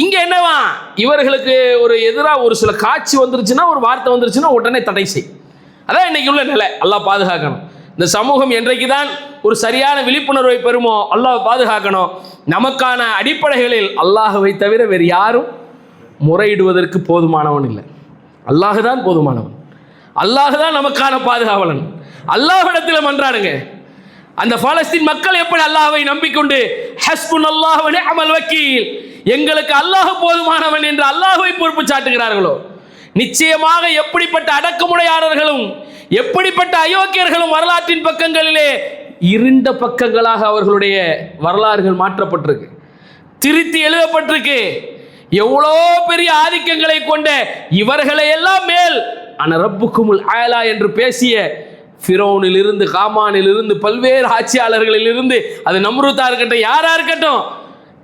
இங்கே என்னவா, இவர்களுக்கு ஒரு எதிராக ஒரு சில காட்சி வந்துருச்சுன்னா, ஒரு வார்த்தை வந்துருச்சுன்னா உடனே தடை செய். அதான் இன்னைக்கு உள்ள நிலை. அல்லாஹ் பாதுகாக்கணும். இந்த சமூகம் என்றைக்கு தான் ஒரு சரியான விழிப்புணர்வை பெறுமோ அல்லாஹ் பாதுகாக்கணும். நமக்கான அடிப்படைகளில் அல்லாஹ்வை தவிர வேறு யாரும் முறையிடுவதற்கு போதுமானவன் இல்லை. அல்லாஹ் தான் போதுமானவன். அல்லாஹ் தான் நமக்கான பாதுகாவலன். அல்லாஹ்விடத்தில் மன்றாடுங்க. அந்த பாலஸ்தீன் மக்கள் எப்படி அல்லாஹ்வை நம்பிக்கொண்டு ஹஸ்புனல்லாஹு வ நிஅமல் வக்கீல், எங்களுக்கு அல்லாஹ் போதுமானவன் என்று அல்லாஹ்வை பொறுப்பு சாட்டுகிறார்களோ, நிச்சயமாக எப்படிப்பட்ட அடக்குமுறையாளர்களும் எப்படிப்பட்ட அயோக்கியர்களும் வரலாற்றின் பக்கங்களிலே இருண்ட பக்கங்களாக அவர்களுடைய வரலாறுகள் மாற்றப்பட்டிருக்கு, திருத்தி எழுதப்பட்டிருக்கு. எவ்வளோ பெரிய ஆதிக்கங்களை கொண்ட இவர்களை எல்லாம் மேல் அனரப்புக்குமுல் ஆலா என்று பேசிய ஃபிரௌனில் இருந்து, காமானில் இருந்து, பல்வேறு ஆட்சியாளர்களில் இருந்து, அது நம்ரூதா இருக்கட்டும், யாரா இருக்கட்டும்,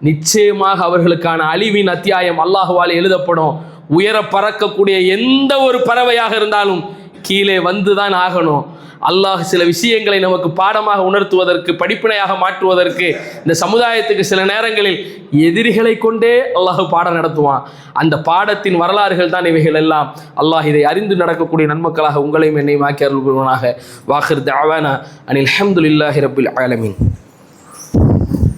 நிச்சயமாக அவர்களுக்கான அழிவின் அத்தியாயம் அல்லாஹ்வால் எழுதப்படும். உயர பறக்கக்கூடிய எந்த ஒரு பறவையாக இருந்தாலும் கீழே வந்துதான் ஆகணும். அல்லாஹ் சில விஷயங்களை நமக்கு பாடமாக உணர்த்துவதற்கு, படிப்பினையாக மாற்றுவதற்கு இந்த சமுதாயத்துக்கு சில நேரங்களில் எதிரிகளை கொண்டே அல்லாஹ் பாடம் நடத்துவான். அந்த பாடத்தின் வரலாறுகள் தான் இவைகள் எல்லாம். அல்லாஹ் இதை அறிந்து நடக்கக்கூடிய நன்மக்களாக உங்களையும் என்னையும் ஆக்கி அருள்வானாக. வாஹிர் தஅவானா அனில் ஹம்துலில்லாஹி ரப்பில் ஆலமீன்.